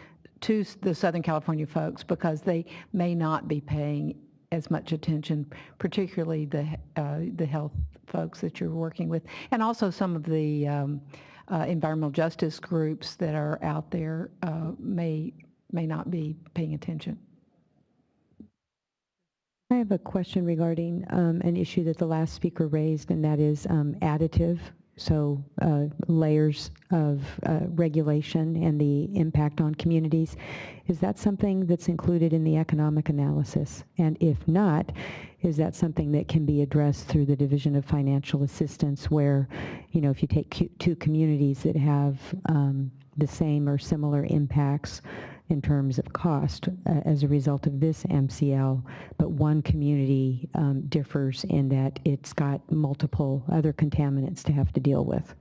the Southern California folks, because they may not be paying as much attention, particularly the health folks that you're working with, and also some of the environmental justice groups that are out there may not be paying attention. I have a question regarding an issue that the last speaker raised, and that is additive. So layers of regulation and the impact on communities. Is that something that's included in the economic analysis? And if not, is that something that can be addressed through the Division of Financial Assistance, where, if you take two communities that have the same or similar impacts, in terms of cost as a result of this MCL, but one community differs in that it's got multiple other contaminants to have to deal with.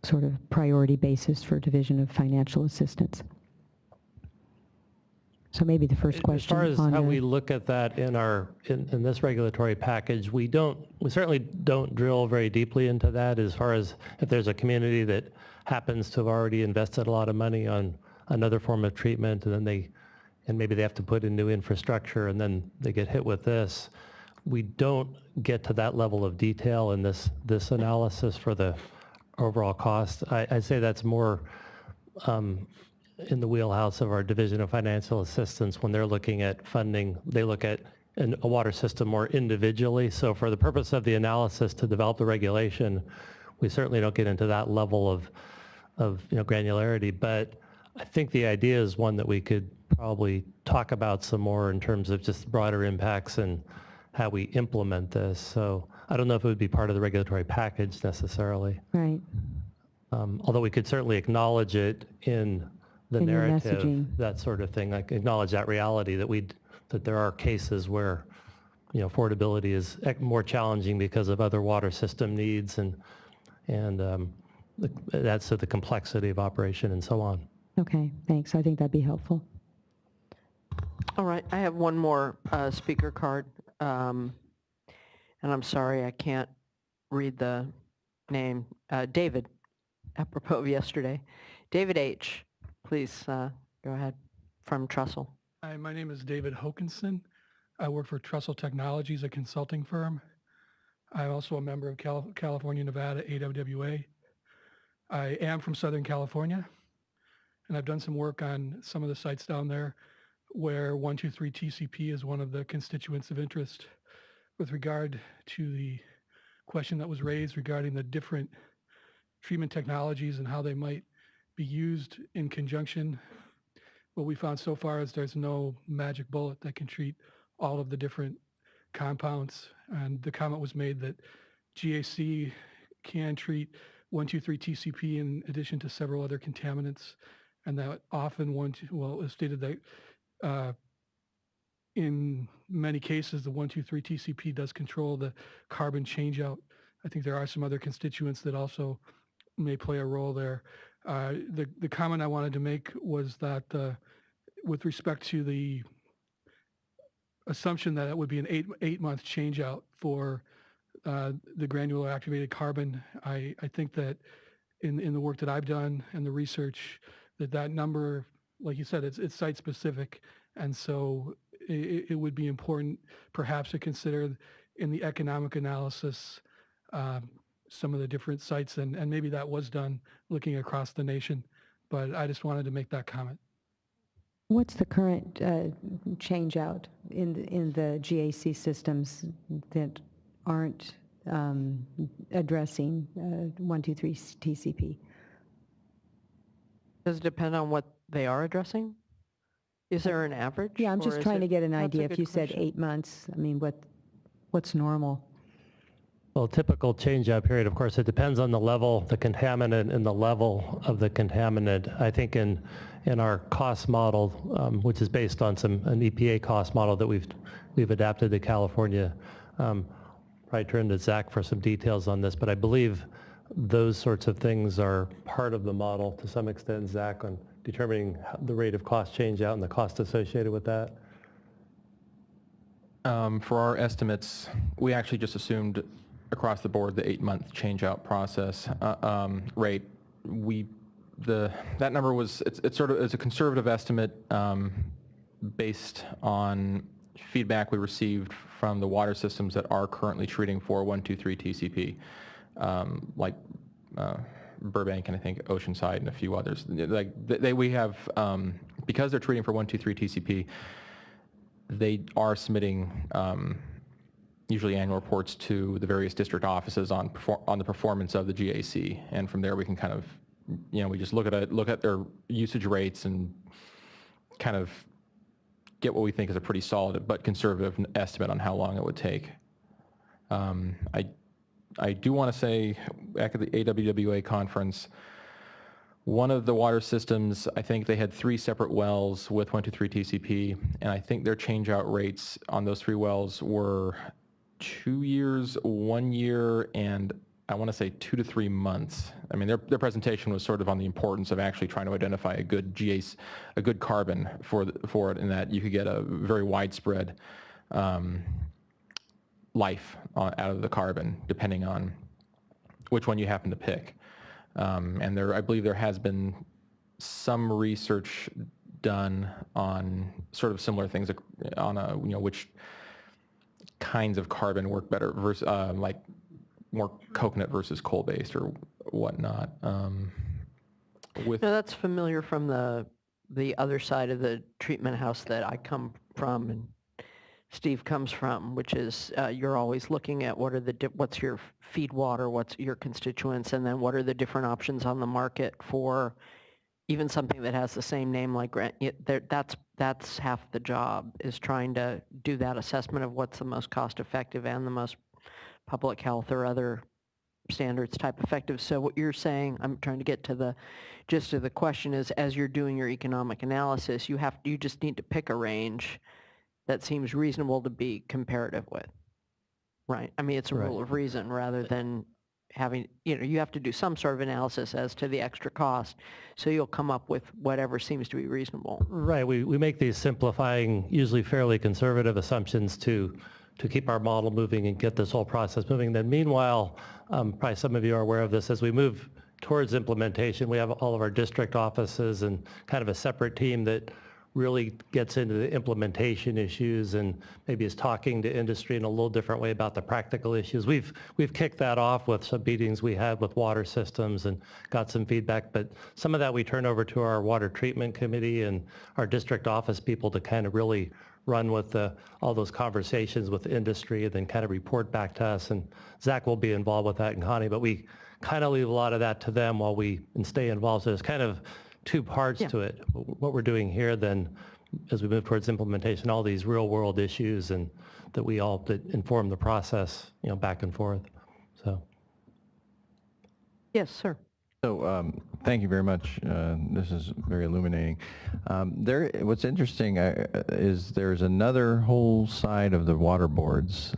Sort of priority basis for division of financial assistance. So maybe the first question as far as on how the, we look at that in our in this regulatory package, we certainly don't drill very deeply into that as far as if there's a community that happens to have already invested a lot of money on another form of treatment, and then maybe they have to put in new infrastructure, and then they get hit with this. We don't get to that level of detail in this analysis for the overall cost. I'd say that's more in the wheelhouse of our Division of Financial Assistance. When they're looking at funding, they look at a water system more individually. So for the purpose of the analysis to develop the regulation, we certainly don't get into that level of granularity. But I think the idea is one that we could probably talk about some more in terms of just broader impacts and how we implement this. So I don't know if it would be part of the regulatory package necessarily. right, Although we could certainly acknowledge it in the in your narrative, messaging. that sort of thing, like acknowledge that reality that there are cases where affordability is more challenging because of other water system needs and that's the complexity of operation and so on. Okay, thanks. I think that'd be helpful. All right, I have one more speaker card. And I'm sorry, I can't read the name. David, apropos of yesterday. David H., please go ahead, from Trussell. Hi, my name is David Hokinson. I work for Trussell Technologies, a consulting firm. I'm also a member of California, Nevada, AWWA. I am from Southern California, and I've done some work on some of the sites down there where 123 TCP is one of the constituents of interest. With regard to the question that was raised regarding the different treatment technologies and how they might be used in conjunction, what we found so far is there's no magic bullet that can treat all of the different compounds. And the comment was made that GAC can treat 123 TCP in addition to several other contaminants, and that often it was stated that in many cases, the 123 TCP does control the carbon changeout. I think there are some other constituents that also may play a role there. The comment I wanted to make was that with respect to the assumption that it would be an eight-month changeout for the granular activated carbon, I think that in the work that I've done and the research, that number, like you said, it's site-specific, and so it would be important perhaps to consider in the economic analysis some of the different sites, and maybe that was done looking across the nation, but I just wanted to make that comment. What's the current change out in the GAC systems that aren't addressing 123 TCP? Does it depend on what they are addressing? Is there an average? Yeah, I'm just trying to get an idea. If you said question. 8 months, I mean, what's normal? Well, typical change-out period, of course, it depends on the level, the contaminant and the level of the contaminant. I think in our cost model, which is based on an EPA cost model that we've adapted to California, probably turn to Zach for some details on this, but I believe those sorts of things are part of the model to some extent, Zach, on determining the rate of cost change-out and the cost associated with that. For our estimates, we actually just assumed across the board the 8-month change-out process rate. That number was it's a conservative estimate based on feedback we received from the water systems that are currently treating for 123 TCP, like Burbank and I think Oceanside and a few others. Like we have because they're treating for 123 TCP, they are submitting usually annual reports to the various district offices on the performance of the GAC, and from there we can kind of, we just look at their usage rates and kind of get what we think is a pretty solid but conservative estimate on how long it would take. I do want to say back at the AWWA conference, One of the water systems, I think they had 3 separate wells with 123 TCP, and I think their change-out rates on those 3 wells were 2 years, 1 year, and I want to say 2 to 3 months. I mean, their presentation was sort of on the importance of actually trying to identify a good a good carbon for it, in that you could get a very widespread life out of the carbon, depending on which one you happen to pick. And I believe there has been some research done on sort of similar things on which kinds of carbon work better versus like more coconut versus coal-based or whatnot. No, that's familiar from the other side of the treatment house that I come from and Steve comes from, which is you're always looking at what's your feed water, what's your constituents, and then what are the different options on the market for even something that has the same name like that's half the job, is trying to do that assessment of what's the most cost effective and the most public health or other standards type effective. So what you're saying, I'm trying to get to the gist of the question, is as you're doing your economic analysis, you just need to pick a range that seems reasonable to be comparative with, right? I mean, it's a rule of reason rather than having, you have to do some sort of analysis as to the extra cost, so you'll come up with whatever seems to be reasonable. Right, we make these simplifying, usually fairly conservative assumptions to keep our model moving and get this whole process moving. Then meanwhile, probably some of you are aware of this, as we move towards implementation, we have all of our district offices and kind of a separate team that really gets into the implementation issues and maybe is talking to industry in a little different way about the practical issues. We've kicked that off with some meetings we had with water systems and got some feedback, but some of that we turn over to our water treatment committee and our district office people to kind of really run with all those conversations with the industry and then kind of report back to us. And Zach will be involved with that, and Connie, but we kind of leave a lot of that to them while we stay involved. So it's kind of 2 parts to it. What we're doing here then, as we move towards implementation, all these real world issues and that inform the process, back and forth. So. Yes, sir. So thank you very much. This is very illuminating. What's interesting is there's another whole side of the water boards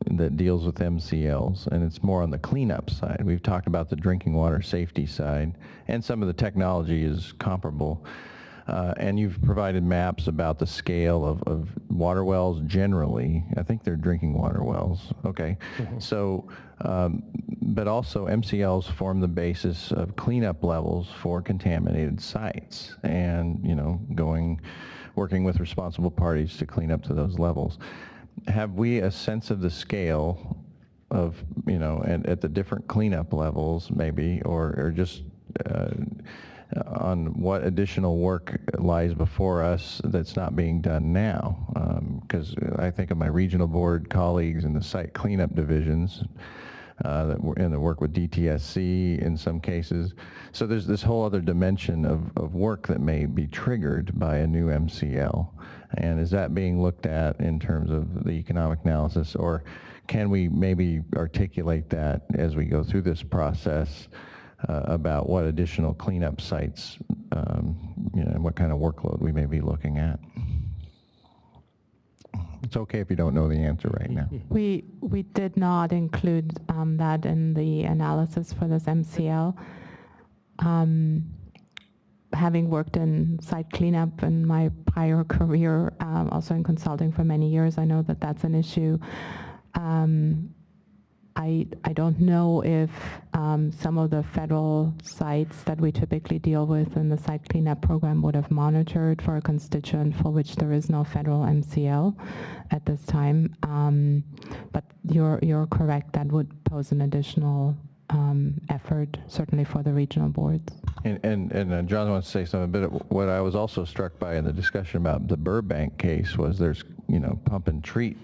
that deals with MCLs, and it's more on the cleanup side. We've talked about the drinking water safety side, and some of the technology is comparable. And you've provided maps about the scale of water wells generally. I think they're drinking water wells. Okay. Mm-hmm. So, but also MCLs form the basis of cleanup levels for contaminated sites and, working with responsible parties to clean up to those levels. Have we a sense of the scale of, at the different cleanup levels maybe, or just on what additional work lies before us that's not being done now? Because I think of my regional board colleagues in the site cleanup divisions that work with DTSC in some cases. So there's this whole other dimension of work that may be triggered by a new MCL. And is that being looked at in terms of the economic analysis, or can we maybe articulate that as we go through this process about what additional cleanup sites, and what kind of workload we may be looking at? It's okay if you don't know the answer right now. We did not include that in the analysis for this MCL. Having worked in site cleanup in my prior career, also in consulting for many years, I know that that's an issue. I don't know if some of the federal sites that we typically deal with in the site cleanup program would have monitored for a constituent for which there is no federal MCL at this time. But you're correct, that would pose an additional effort, certainly for the regional boards. And John wants to say something, but what I was also struck by in the discussion about the Burbank case was there's, pump and treat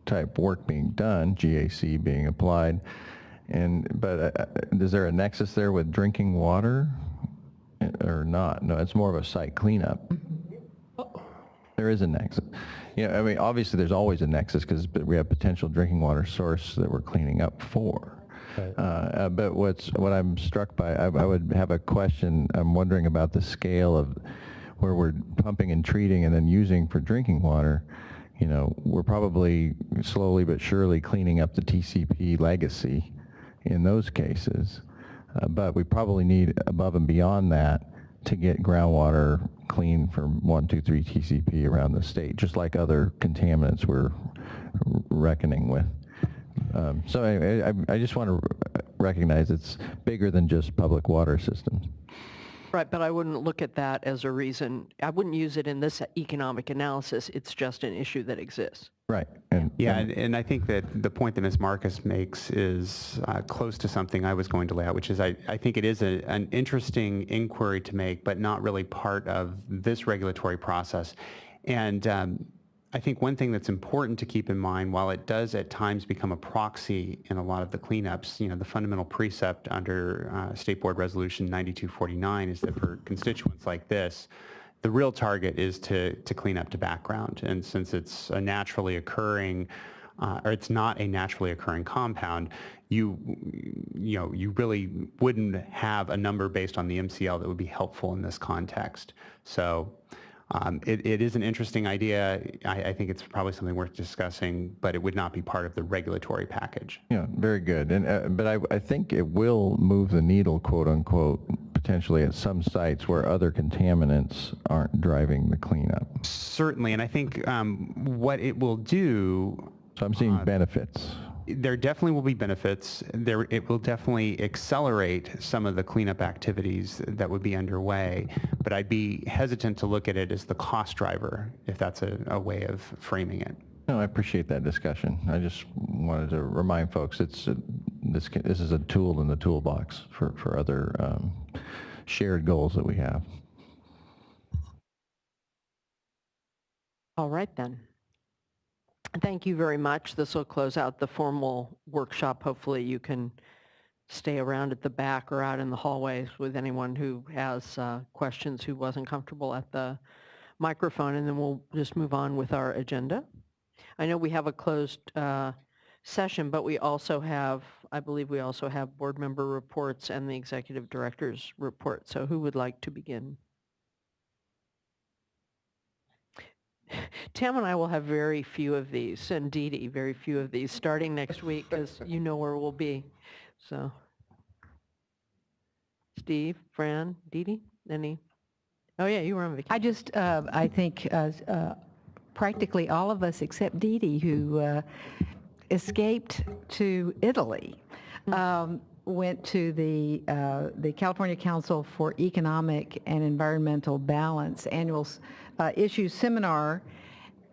type work being done, GAC being applied, but is there a nexus there with drinking water or not? No, it's more of a site cleanup. There is a nexus. Obviously there's always a nexus because we have potential drinking water source that we're cleaning up for. But what I'm struck by, I would have a question. I'm wondering about the scale of where we're pumping and treating and then using for drinking water. You know, we're probably slowly but surely cleaning up the TCP legacy in those cases. But we probably need above and beyond that to get groundwater clean from 1, 2, 3 TCP around the state, just like other contaminants we're reckoning with. So anyway, I just want to recognize it's bigger than just public water systems. Right, but I wouldn't look at that as a reason. I wouldn't use it in this economic analysis. It's just an issue that exists. Right. And I think that the point that Ms. Marcus makes is close to something I was going to lay out, which is I think it is an interesting inquiry to make, but not really part of this regulatory process. And I think one thing that's important to keep in mind, while it does at times become a proxy in a lot of the cleanups, you know, the fundamental precept under State Board Resolution 9249 is that for constituents like this, the real target is to clean up to background. And since it's a naturally occurring, or it's not a naturally occurring compound, you really wouldn't have a number based on the MCL that would be helpful in this context. So it is an interesting idea. I think it's probably something worth discussing, but it would not be part of the regulatory package. Yeah, very good. And but I think it will move the needle, quote unquote, potentially at some sites where other contaminants aren't driving the cleanup. Certainly, and I think what it will do. So I'm seeing benefits. There definitely will be benefits. It will definitely accelerate some of the cleanup activities that would be underway, but I'd be hesitant to look at it as the cost driver, if that's a way of framing it. No, I appreciate that discussion. I just wanted to remind folks this is a tool in the toolbox for other shared goals that we have. All right then. Thank you very much. This will close out the formal workshop. Hopefully you can stay around at the back or out in the hallways with anyone who has questions who wasn't comfortable at the microphone, and then we'll just move on with our agenda. I know we have a closed session, but we also have, I believe we also have board member reports and the executive director's report. So who would like to begin? Tam and I will have very few of these, and Dee Dee, very few of these, starting next week, because you know where we'll be. So, Steve, Fran, Dee Dee, any? Oh yeah, you were on vacation. I think practically all of us except Dee Dee, who escaped to Italy, went to the California Council for Economic and Environmental Balance annual issues seminar.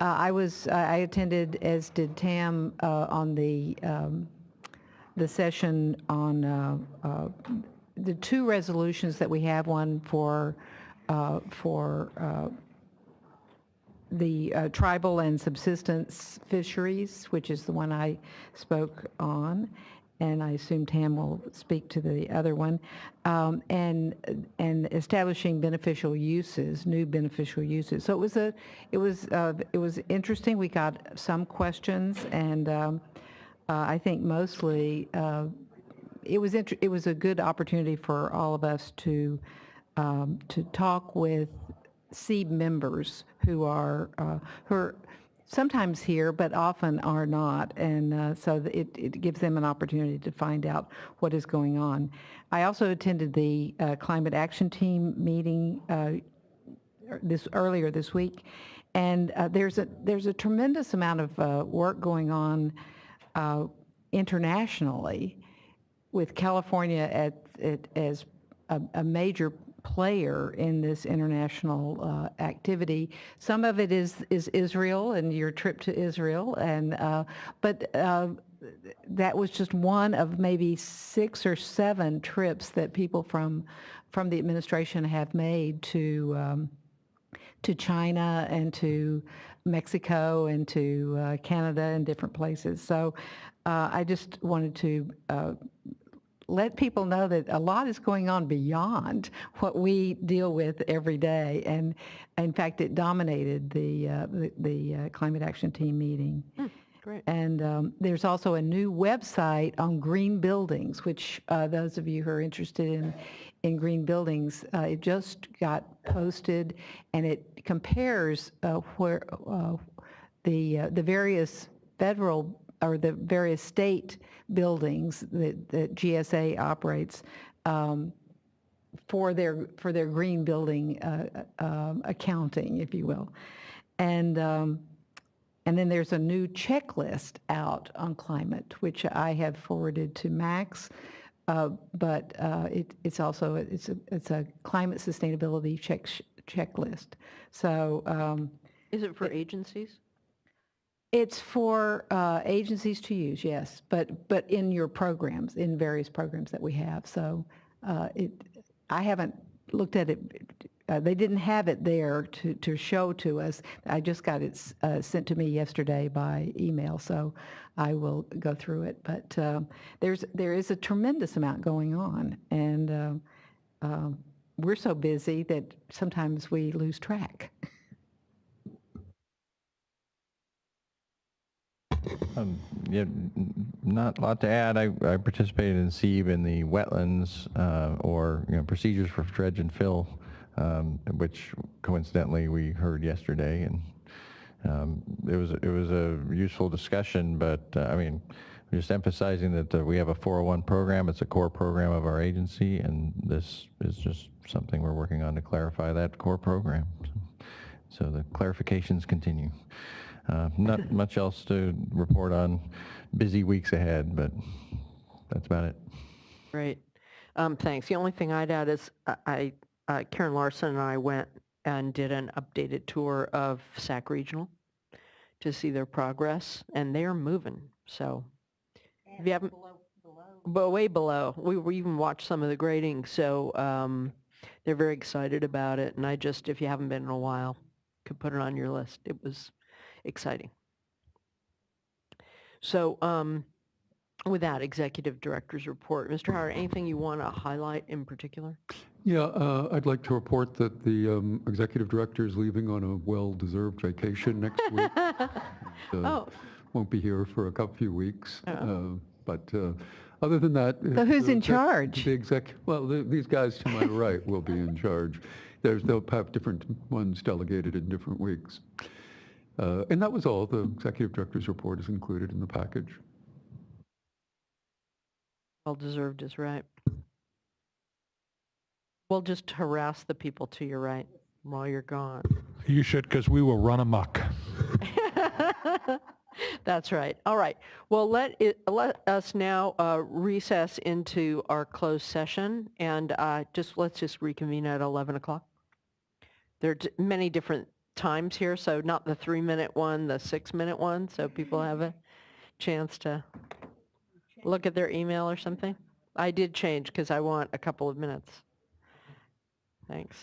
I attended, as did Tam, on the session on the two resolutions that we have, one for the tribal and subsistence fisheries, which is the one I spoke on, and I assume Tam will speak to the other one, and establishing beneficial uses, new beneficial uses. So it was interesting. We got some questions, and I think mostly it was a good opportunity for all of us to talk with SEEB members who are sometimes here, but often are not, and so it gives them an opportunity to find out what is going on. I also attended the Climate Action Team meeting earlier this week, and there's a tremendous amount of work going on internationally, with California as a major player in this international activity. Some of it is Israel and your trip to Israel, and but that was just one of maybe 6 or 7 trips that people from the administration have made to China and to Mexico and to Canada and different places. So I just wanted to let people know that a lot is going on beyond what we deal with every day, and in fact, it dominated the Climate Action Team meeting. Great. And there's also a new website on green buildings, which those of you who are interested in green buildings, it just got posted, and it compares where the various federal or the various state buildings that GSA operates for their green building accounting, if you will. And then there's a new checklist out on climate, which I have forwarded to Max, but it's also it's a climate sustainability checklist. So is it for agencies? It's for agencies to use, yes, but in your programs, in various programs that we have. So I haven't looked at it. They didn't have it there to show to us. I just got it sent to me yesterday by email, so I will go through it. But there is a tremendous amount going on, and we're so busy that sometimes we lose track. Yeah, not a lot to add. I participated in SEEB in the wetlands or procedures for dredge and fill, which coincidentally we heard yesterday, and it was a useful discussion. But I mean, just emphasizing that we have a 401 program. It's a core program of our agency, and this is just something we're working on to clarify that core program. So the clarifications continue. Not much else to report on. Busy weeks ahead, but that's about it. Great. Thanks. The only thing I'd add is Karen Larson and I went and did an updated tour of Sac Regional to see their progress, and they are moving. So if you haven't, but way below. We even watched some of the grading, so they're very excited about it. And if you haven't been in a while, could put it on your list. It was exciting. So with that, Executive Director's report. Mr. Howard, anything you want to highlight in particular? Yeah, I'd like to report that the Executive Director is leaving on a well-deserved vacation next week. Won't be here for a few weeks. But other than that... So who's in charge? These guys to my right will be in charge. They'll have different ones delegated in different weeks. And that was all. The Executive Director's report is included in the package. Well-deserved is right. We'll just harass the people to your right while you're gone. You should, because we will run amok. That's right. All right. Well, let us now recess into our closed session, and let's just reconvene at 11 o'clock. There are many different times here, so not the 3-minute one, the 6-minute one, so people have a chance to look at their email or something. I did change because I want a couple of minutes. Thanks.